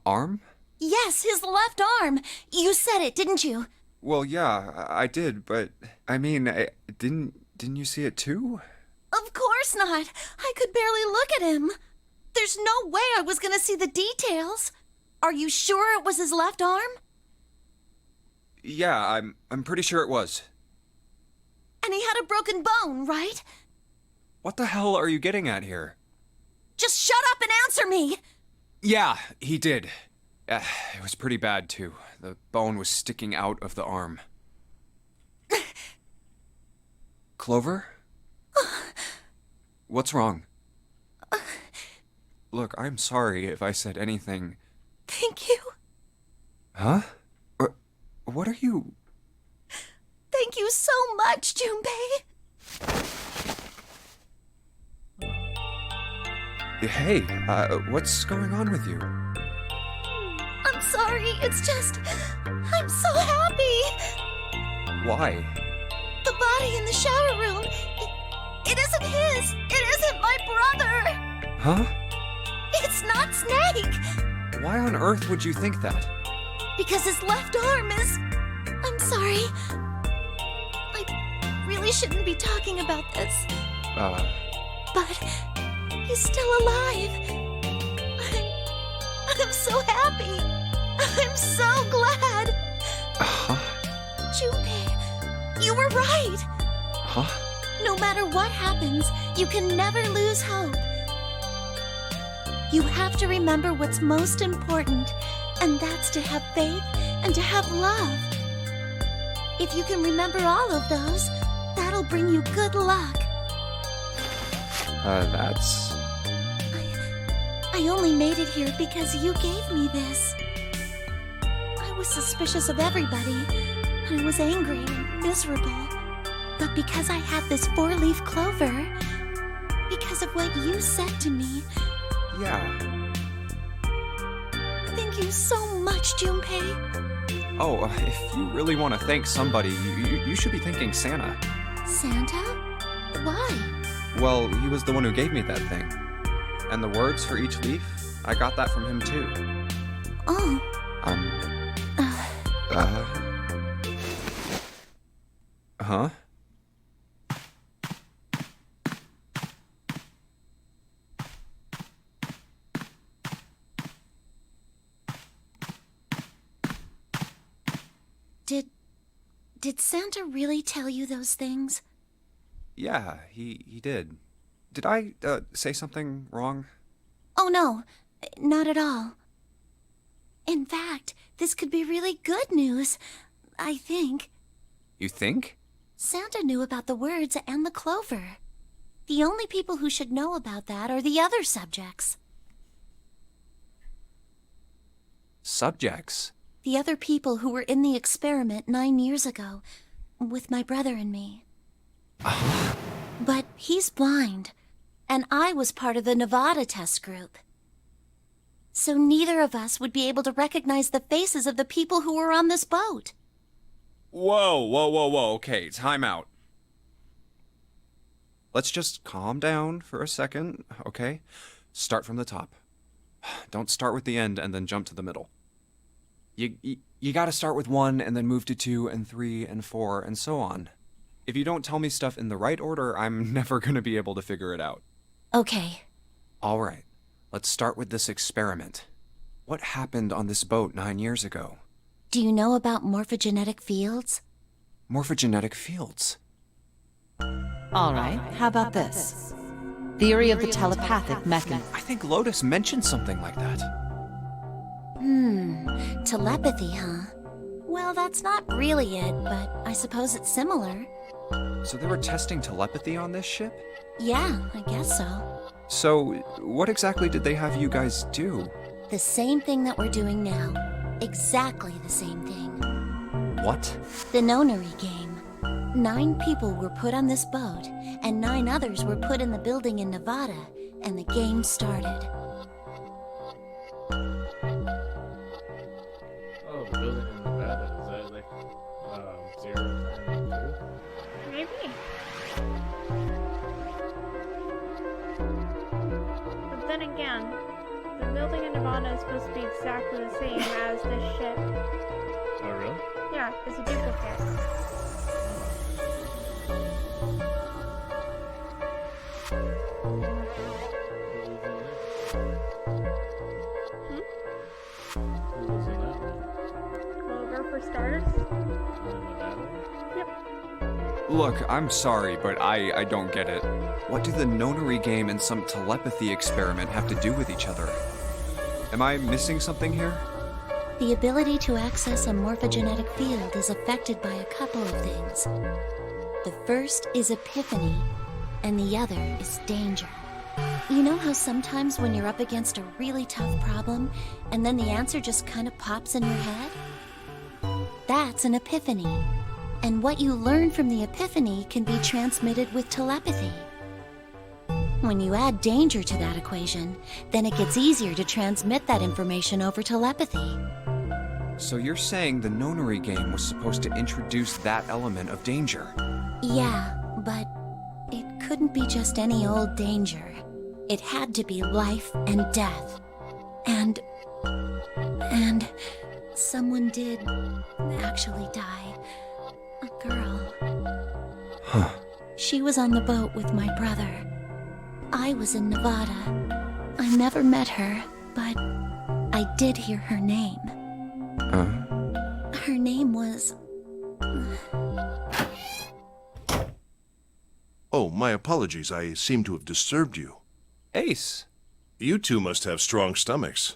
Speaker 2: arm?
Speaker 4: Yes, his left arm. You said it, didn't you?
Speaker 2: Well, yeah, I did, but I mean, didn't you see it too?
Speaker 4: Of course not. I could barely look at him. There's no way I was gonna see the details. Are you sure it was his left arm?
Speaker 2: Yeah, I'm pretty sure it was.
Speaker 4: And he had a broken bone, right?
Speaker 2: What the hell are you getting at here?
Speaker 4: Just shut up and answer me!
Speaker 2: Yeah, he did. It was pretty bad too. The bone was sticking out of the arm. Clover? What's wrong? Look, I'm sorry if I said anything.
Speaker 4: Thank you.
Speaker 2: Huh? What are you...
Speaker 4: Thank you so much, Junpei.
Speaker 2: Hey, what's going on with you?
Speaker 4: I'm sorry, it's just... I'm so happy!
Speaker 2: Why?
Speaker 4: The body in the shower room, it isn't his! It isn't my brother!
Speaker 2: Huh?
Speaker 4: It's not Snake!
Speaker 2: Why on earth would you think that?
Speaker 4: Because his left arm is... I'm sorry. I really shouldn't be talking about this, but he's still alive. I'm so happy. I'm so glad. Junpei, you were right.
Speaker 2: Huh?
Speaker 4: No matter what happens, you can never lose hope. You have to remember what's most important, and that's to have faith and to have love. If you can remember all of those, that'll bring you good luck.
Speaker 2: That's...
Speaker 4: I only made it here because you gave me this. I was suspicious of everybody, and I was angry and miserable. But because I had this four-leaf clover, because of what you said to me,
Speaker 2: Yeah.
Speaker 4: thank you so much, Junpei.
Speaker 2: Oh, if you really want to thank somebody, you should be thanking Santa.
Speaker 4: Santa? Why?
Speaker 2: Well, he was the one who gave me that thing. And the words for each leaf, I got that from him too.
Speaker 4: Oh.
Speaker 2: Huh?
Speaker 4: Did Santa really tell you those things?
Speaker 2: Yeah, he did. Did I, say something wrong?
Speaker 4: Oh no, not at all. In fact, this could be really good news, I think.
Speaker 2: You think?
Speaker 4: Santa knew about the words and the clover. The only people who should know about that are the other subjects.
Speaker 2: Subjects?
Speaker 4: The other people who were in the experiment 9 years ago, with my brother and me. But he's blind, and I was part of the Nevada test group. So neither of us would be able to recognize the faces of the people who were on this boat.
Speaker 2: Whoa. Okay, time out. Let's just calm down for a second, okay? Start from the top. Don't start with the end and then jump to the middle. You gotta start with 1 and then move to 2 and 3 and 4 and so on. If you don't tell me stuff in the right order, I'm never gonna be able to figure it out.
Speaker 4: Okay.
Speaker 2: All right, let's start with this experiment. What happened on this boat 9 years ago?
Speaker 4: Do you know about morphogenetic fields?
Speaker 2: Morphogenetic fields.
Speaker 7: All right, how about this? Theory of the telepathic mechanism.
Speaker 2: I think Lotus mentioned something like that.
Speaker 4: Telepathy, huh? Well, that's not really it, but I suppose it's similar.
Speaker 2: So they were testing telepathy on this ship?
Speaker 4: Yeah, I guess so.
Speaker 2: So, what exactly did they have you guys do?
Speaker 4: The same thing that we're doing now. Exactly the same thing.
Speaker 2: What?
Speaker 4: The Nonary game. 9 people were put on this boat, and 9 others were put in the building in Nevada, and the game started.
Speaker 10: Oh, the building in Nevada. Is that like 0
Speaker 8: Maybe. But then again, the building in Nevada is supposed to be exactly the same as this ship.
Speaker 10: Oh, really?
Speaker 8: Yeah, it's a duplicate.
Speaker 10: Who was in that one?
Speaker 8: Clover for starters.
Speaker 10: In Nevada?
Speaker 8: Yep.
Speaker 2: Look, I'm sorry, but I don't get it. What do the Nonary game and some telepathy experiment have to do with each other? Am I missing something here?
Speaker 4: The ability to access a morphogenetic field is affected by a couple of things. The first is epiphany, and the other is danger. You know how sometimes when you're up against a really tough problem, and then the answer just kind of pops in your head? That's an epiphany. And what you learn from the epiphany can be transmitted with telepathy. When you add danger to that equation, then it gets easier to transmit that information over telepathy.
Speaker 2: So you're saying the Nonary game was supposed to introduce that element of danger?
Speaker 4: Yeah, but it couldn't be just any old danger. It had to be life and death. And someone did actually die. A girl.
Speaker 2: Huh.
Speaker 4: She was on the boat with my brother. I was in Nevada. I never met her, but I did hear her name. Her name was...
Speaker 3: Oh, my apologies. I seem to have disturbed you.
Speaker 2: Ace.
Speaker 3: You two must have strong stomachs.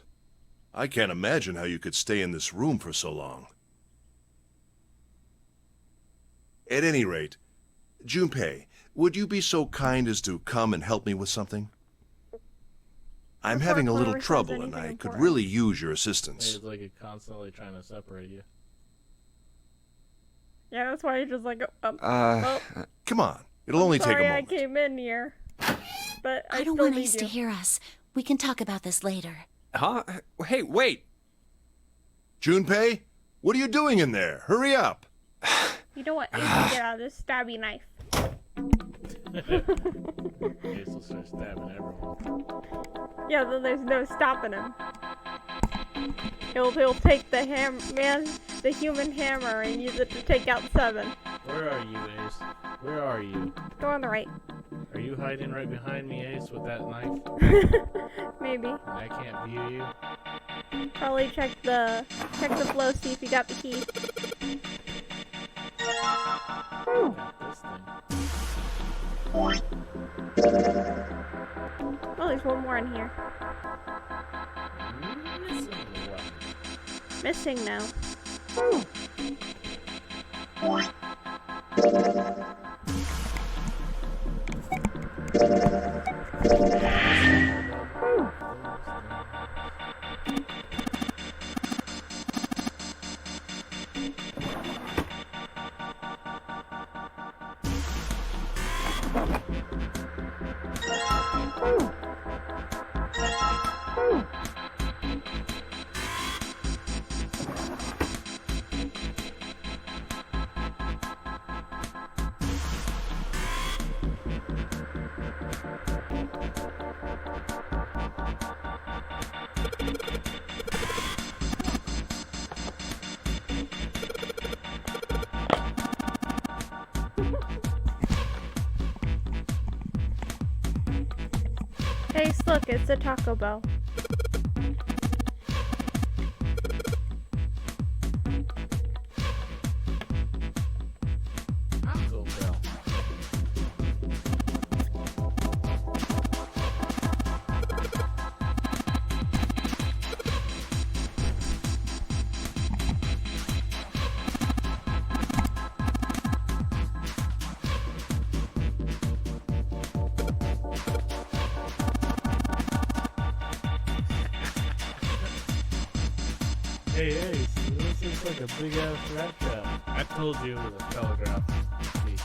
Speaker 3: I can't imagine how you could stay in this room for so long. At any rate, Junpei, would you be so kind as to come and help me with something? I'm
Speaker 8: Before
Speaker 3: having a little
Speaker 8: Clover says
Speaker 3: trouble, and
Speaker 8: anything
Speaker 3: I could
Speaker 8: important.
Speaker 3: really use your assistance.
Speaker 10: It's like it's constantly trying to separate you.
Speaker 8: Yeah, that's why you're just like,
Speaker 3: Come on. It'll only take a
Speaker 8: sorry I
Speaker 3: moment.
Speaker 8: came in here. But I
Speaker 4: don't
Speaker 8: still
Speaker 4: want
Speaker 8: need
Speaker 4: Ace
Speaker 8: you.
Speaker 4: to hear us. We can talk about this later.
Speaker 2: Huh? Hey, wait!
Speaker 3: Junpei, what are you doing in there? Hurry up!
Speaker 8: You know what? Ace can get out of this stabby knife.
Speaker 10: Ace will start stabbing everyone.
Speaker 8: Yeah, then there's no stopping him. He'll take the the human hammer and use it to take out 7.
Speaker 10: Where are you, Ace? Where are you?
Speaker 8: Go on the right.
Speaker 10: Are you hiding right behind me, Ace, with that knife?
Speaker 8: Maybe.
Speaker 10: And I can't view you?
Speaker 8: Probably check the flow, see if you got the key.
Speaker 10: Got this thing.
Speaker 8: Oh, there's one more in here. Missing now. Ace, look, it's a Taco Bell.
Speaker 10: Taco Bell. Hey, this looks like a big ass rat trap. I told you it was a telegraph. See.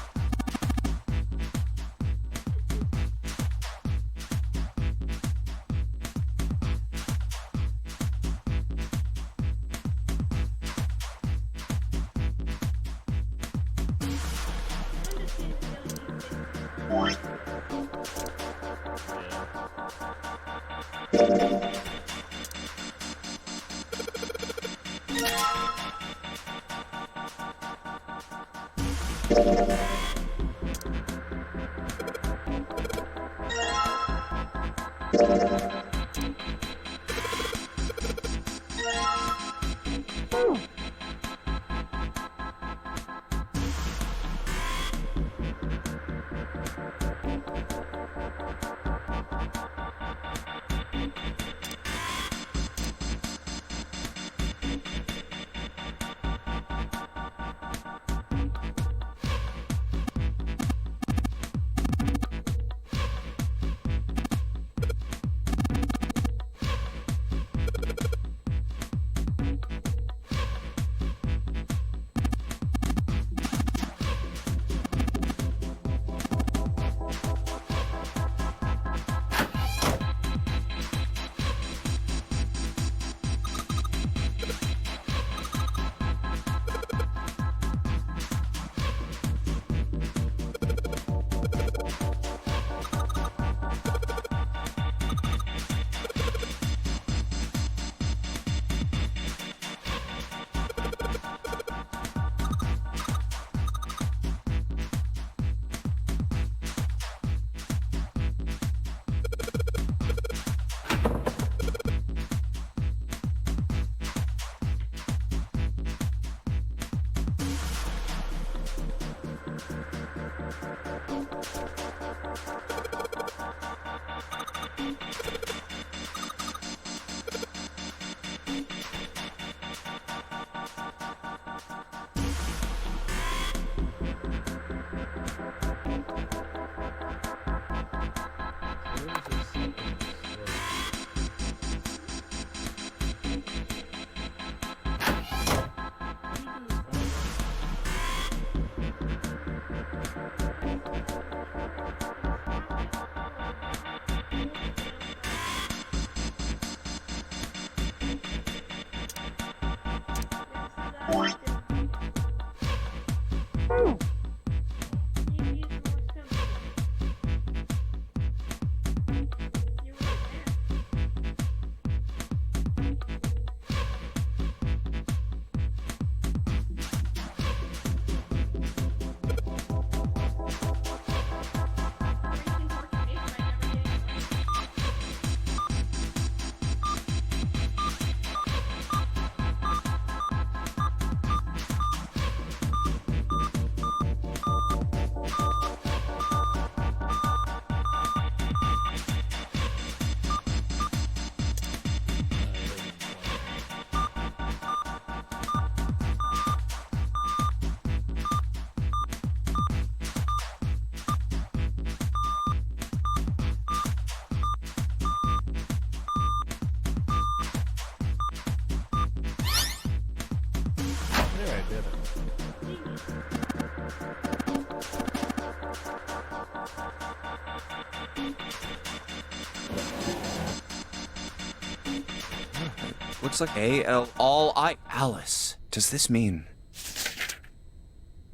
Speaker 2: Looks like A-L all I Alice. Does this mean?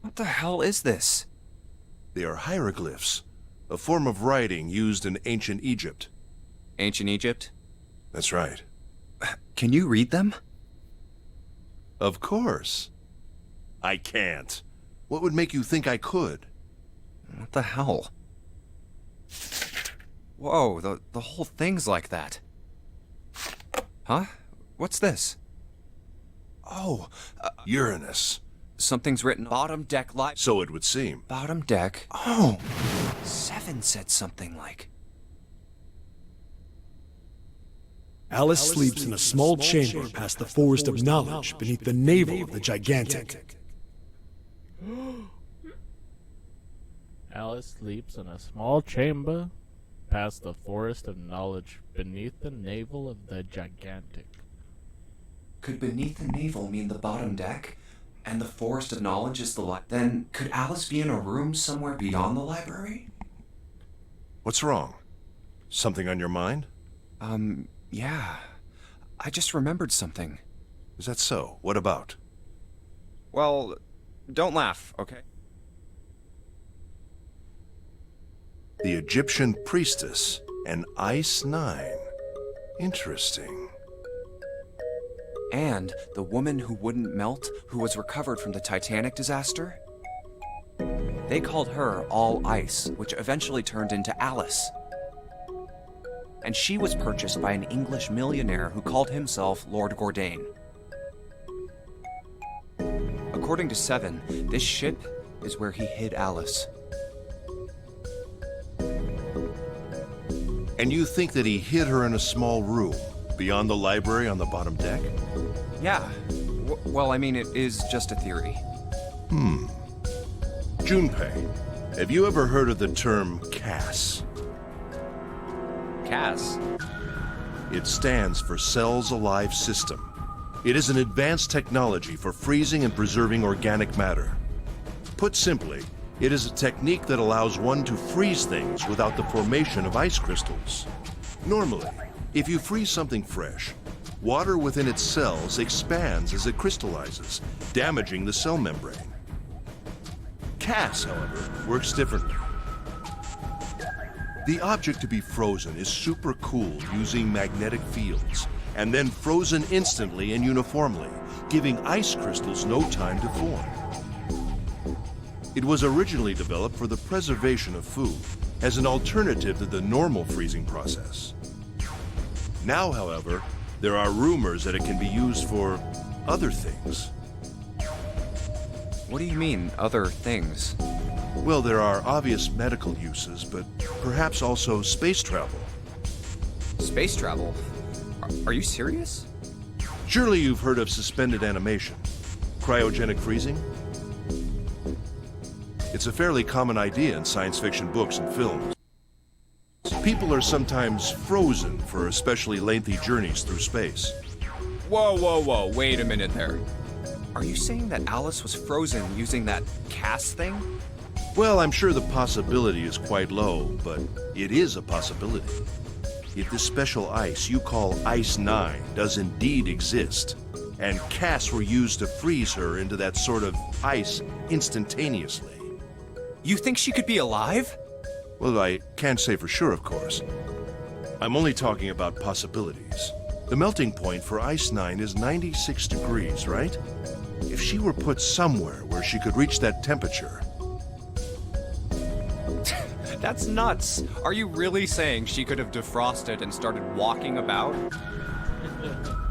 Speaker 2: What the hell is this?
Speaker 3: They are hieroglyphs, a form of writing used in ancient Egypt.
Speaker 2: Ancient Egypt?
Speaker 3: That's right.
Speaker 2: Can you read them?
Speaker 3: Of course. I can't. What would make you think I could?
Speaker 2: What the hell? Whoa, the whole thing's like that. Huh? What's this? Oh,
Speaker 3: Uranus.
Speaker 2: Something's written bottom deck live.
Speaker 3: So it would seem.
Speaker 2: Bottom deck. Oh, 7 said something like.
Speaker 5: Alice sleeps in a small chamber past the forest of knowledge beneath the navel of the gigantic.
Speaker 10: Alice sleeps in a small chamber past the forest of knowledge beneath the navel of the gigantic.
Speaker 2: Could beneath the navel mean the bottom deck? And the forest of knowledge is the Then could Alice be in a room somewhere beyond the library?
Speaker 3: What's wrong? Something on your mind?
Speaker 2: Yeah. I just remembered something.
Speaker 3: Is that so? What about?
Speaker 2: Well, don't laugh, okay?
Speaker 3: The Egyptian priestess and Ice 9. Interesting.
Speaker 2: And the woman who wouldn't melt, who was recovered from the Titanic disaster? They called her All Ice, which eventually turned into Alice. And she was purchased by an English millionaire who called himself Lord Gordain. According to Seven, this ship is where he hid Alice.
Speaker 3: And you think that he hid her in a small room, beyond the library on the bottom deck?
Speaker 2: Yeah. Well, I mean, it is just a theory.
Speaker 3: Junpei, have you ever heard of the term CAS?
Speaker 2: Cass?
Speaker 3: It stands for Cells Alive System. It is an advanced technology for freezing and preserving organic matter. Put simply, it is a technique that allows one to freeze things without the formation of ice crystals. Normally, if you freeze something fresh, water within its cells expands as it crystallizes, damaging the cell membrane. CAS, however, works differently. The object to be frozen is supercooled using magnetic fields, and then frozen instantly and uniformly, giving ice crystals no time to form. It was originally developed for the preservation of food, as an alternative to the normal freezing process. Now, however, there are rumors that it can be used for other things.
Speaker 2: What do you mean, other things?
Speaker 3: Well, there are obvious medical uses, but perhaps also space travel.
Speaker 2: Space travel? Are you serious?
Speaker 3: Surely you've heard of suspended animation, cryogenic freezing? It's a fairly common idea in science fiction books and films. People are sometimes frozen for especially lengthy journeys through space.
Speaker 2: Whoa, wait a minute there. Are you saying that Alice was frozen using that CAS thing?
Speaker 3: Well, I'm sure the possibility is quite low, but it is a possibility. If this special ice you call Ice 9 does indeed exist, and CAS were used to freeze her into that sort of ice instantaneously.
Speaker 2: You think she could be alive?
Speaker 3: Well, I can't say for sure, of course. I'm only talking about possibilities. The melting point for Ice 9 is 96 degrees, right? If she were put somewhere where she could reach that temperature...
Speaker 2: That's nuts. Are you really saying she could have defrosted and started walking about?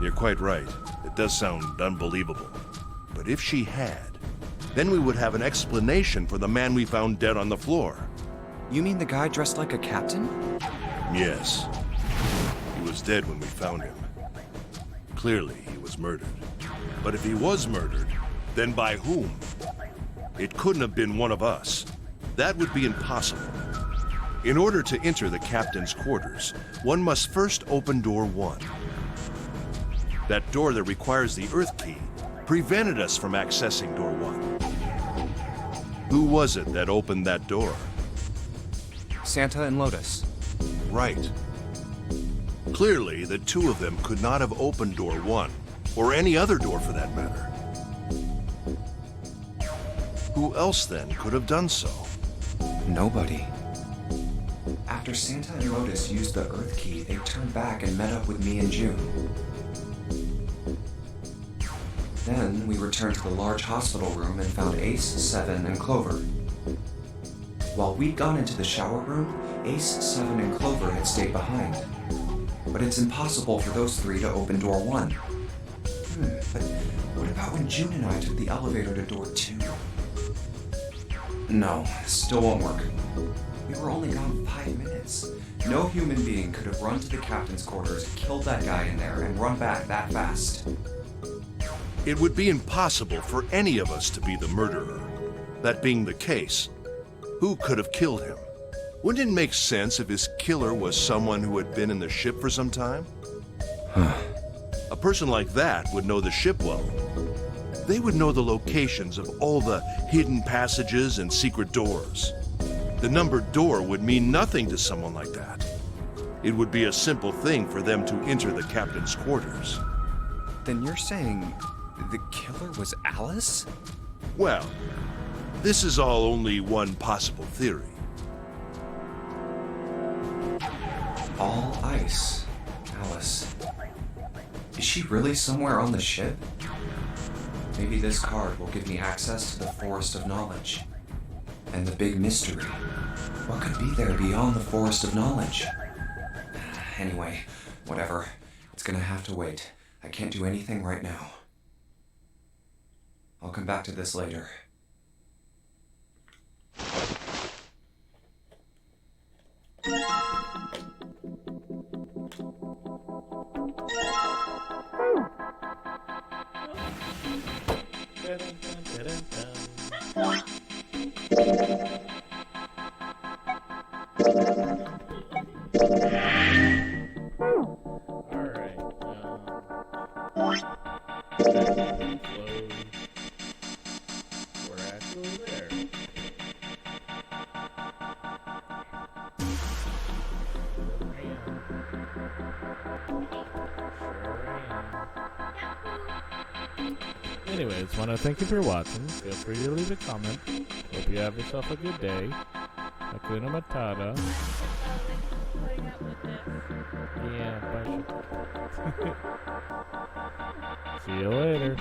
Speaker 3: You're quite right. It does sound unbelievable. But if she had, then we would have an explanation for the man we found dead on the floor.
Speaker 2: You mean the guy dressed like a captain?
Speaker 3: Yes. He was dead when we found him. Clearly, he was murdered. But if he was murdered, then by whom? It couldn't have been one of us. That would be impossible. In order to enter the captain's quarters, one must first open door 1. That door that requires the Earth key prevented us from accessing door 1. Who was it that opened that door?
Speaker 2: Santa and Lotus.
Speaker 3: Right. Clearly, the two of them could not have opened door 1, or any other door for that matter. Who else then could have done so?
Speaker 2: Nobody. After Santa and Lotus used the Earth key, they turned back and met up with me and June. Then we returned to the large hospital room and found Ace, Seven, and Clover. While we'd gone into the shower room, Ace, Seven, and Clover had stayed behind. But it's impossible for those three to open door 1. But what about when June and I took the elevator to door 2? No, still won't work. We were only gone 5 minutes. No human being could have run to the captain's quarters, killed that guy in there, and run back that fast.
Speaker 3: It would be impossible for any of us to be the murderer. That being the case, who could have killed him? Wouldn't it make sense if his killer was someone who had been in the ship for some time? A person like that would know the ship well. They would know the locations of all the hidden passages and secret doors. The numbered door would mean nothing to someone like that. It would be a simple thing for them to enter the captain's quarters.
Speaker 2: Then you're saying the killer was Alice?
Speaker 3: Well, this is all only one possible theory.
Speaker 2: All ice. Alice. Is she really somewhere on the ship? Maybe this card will give me access to the Forest of Knowledge. And the big mystery. What could be there beyond the Forest of Knowledge? Anyway, whatever. It's gonna have to wait. I can't do anything right now. I'll come back to this later.
Speaker 10: Anyways, want to thank you for watching. Feel free to leave a comment. Hope you have yourself a good day. Hakuna Matata. Yeah, bye. See you later.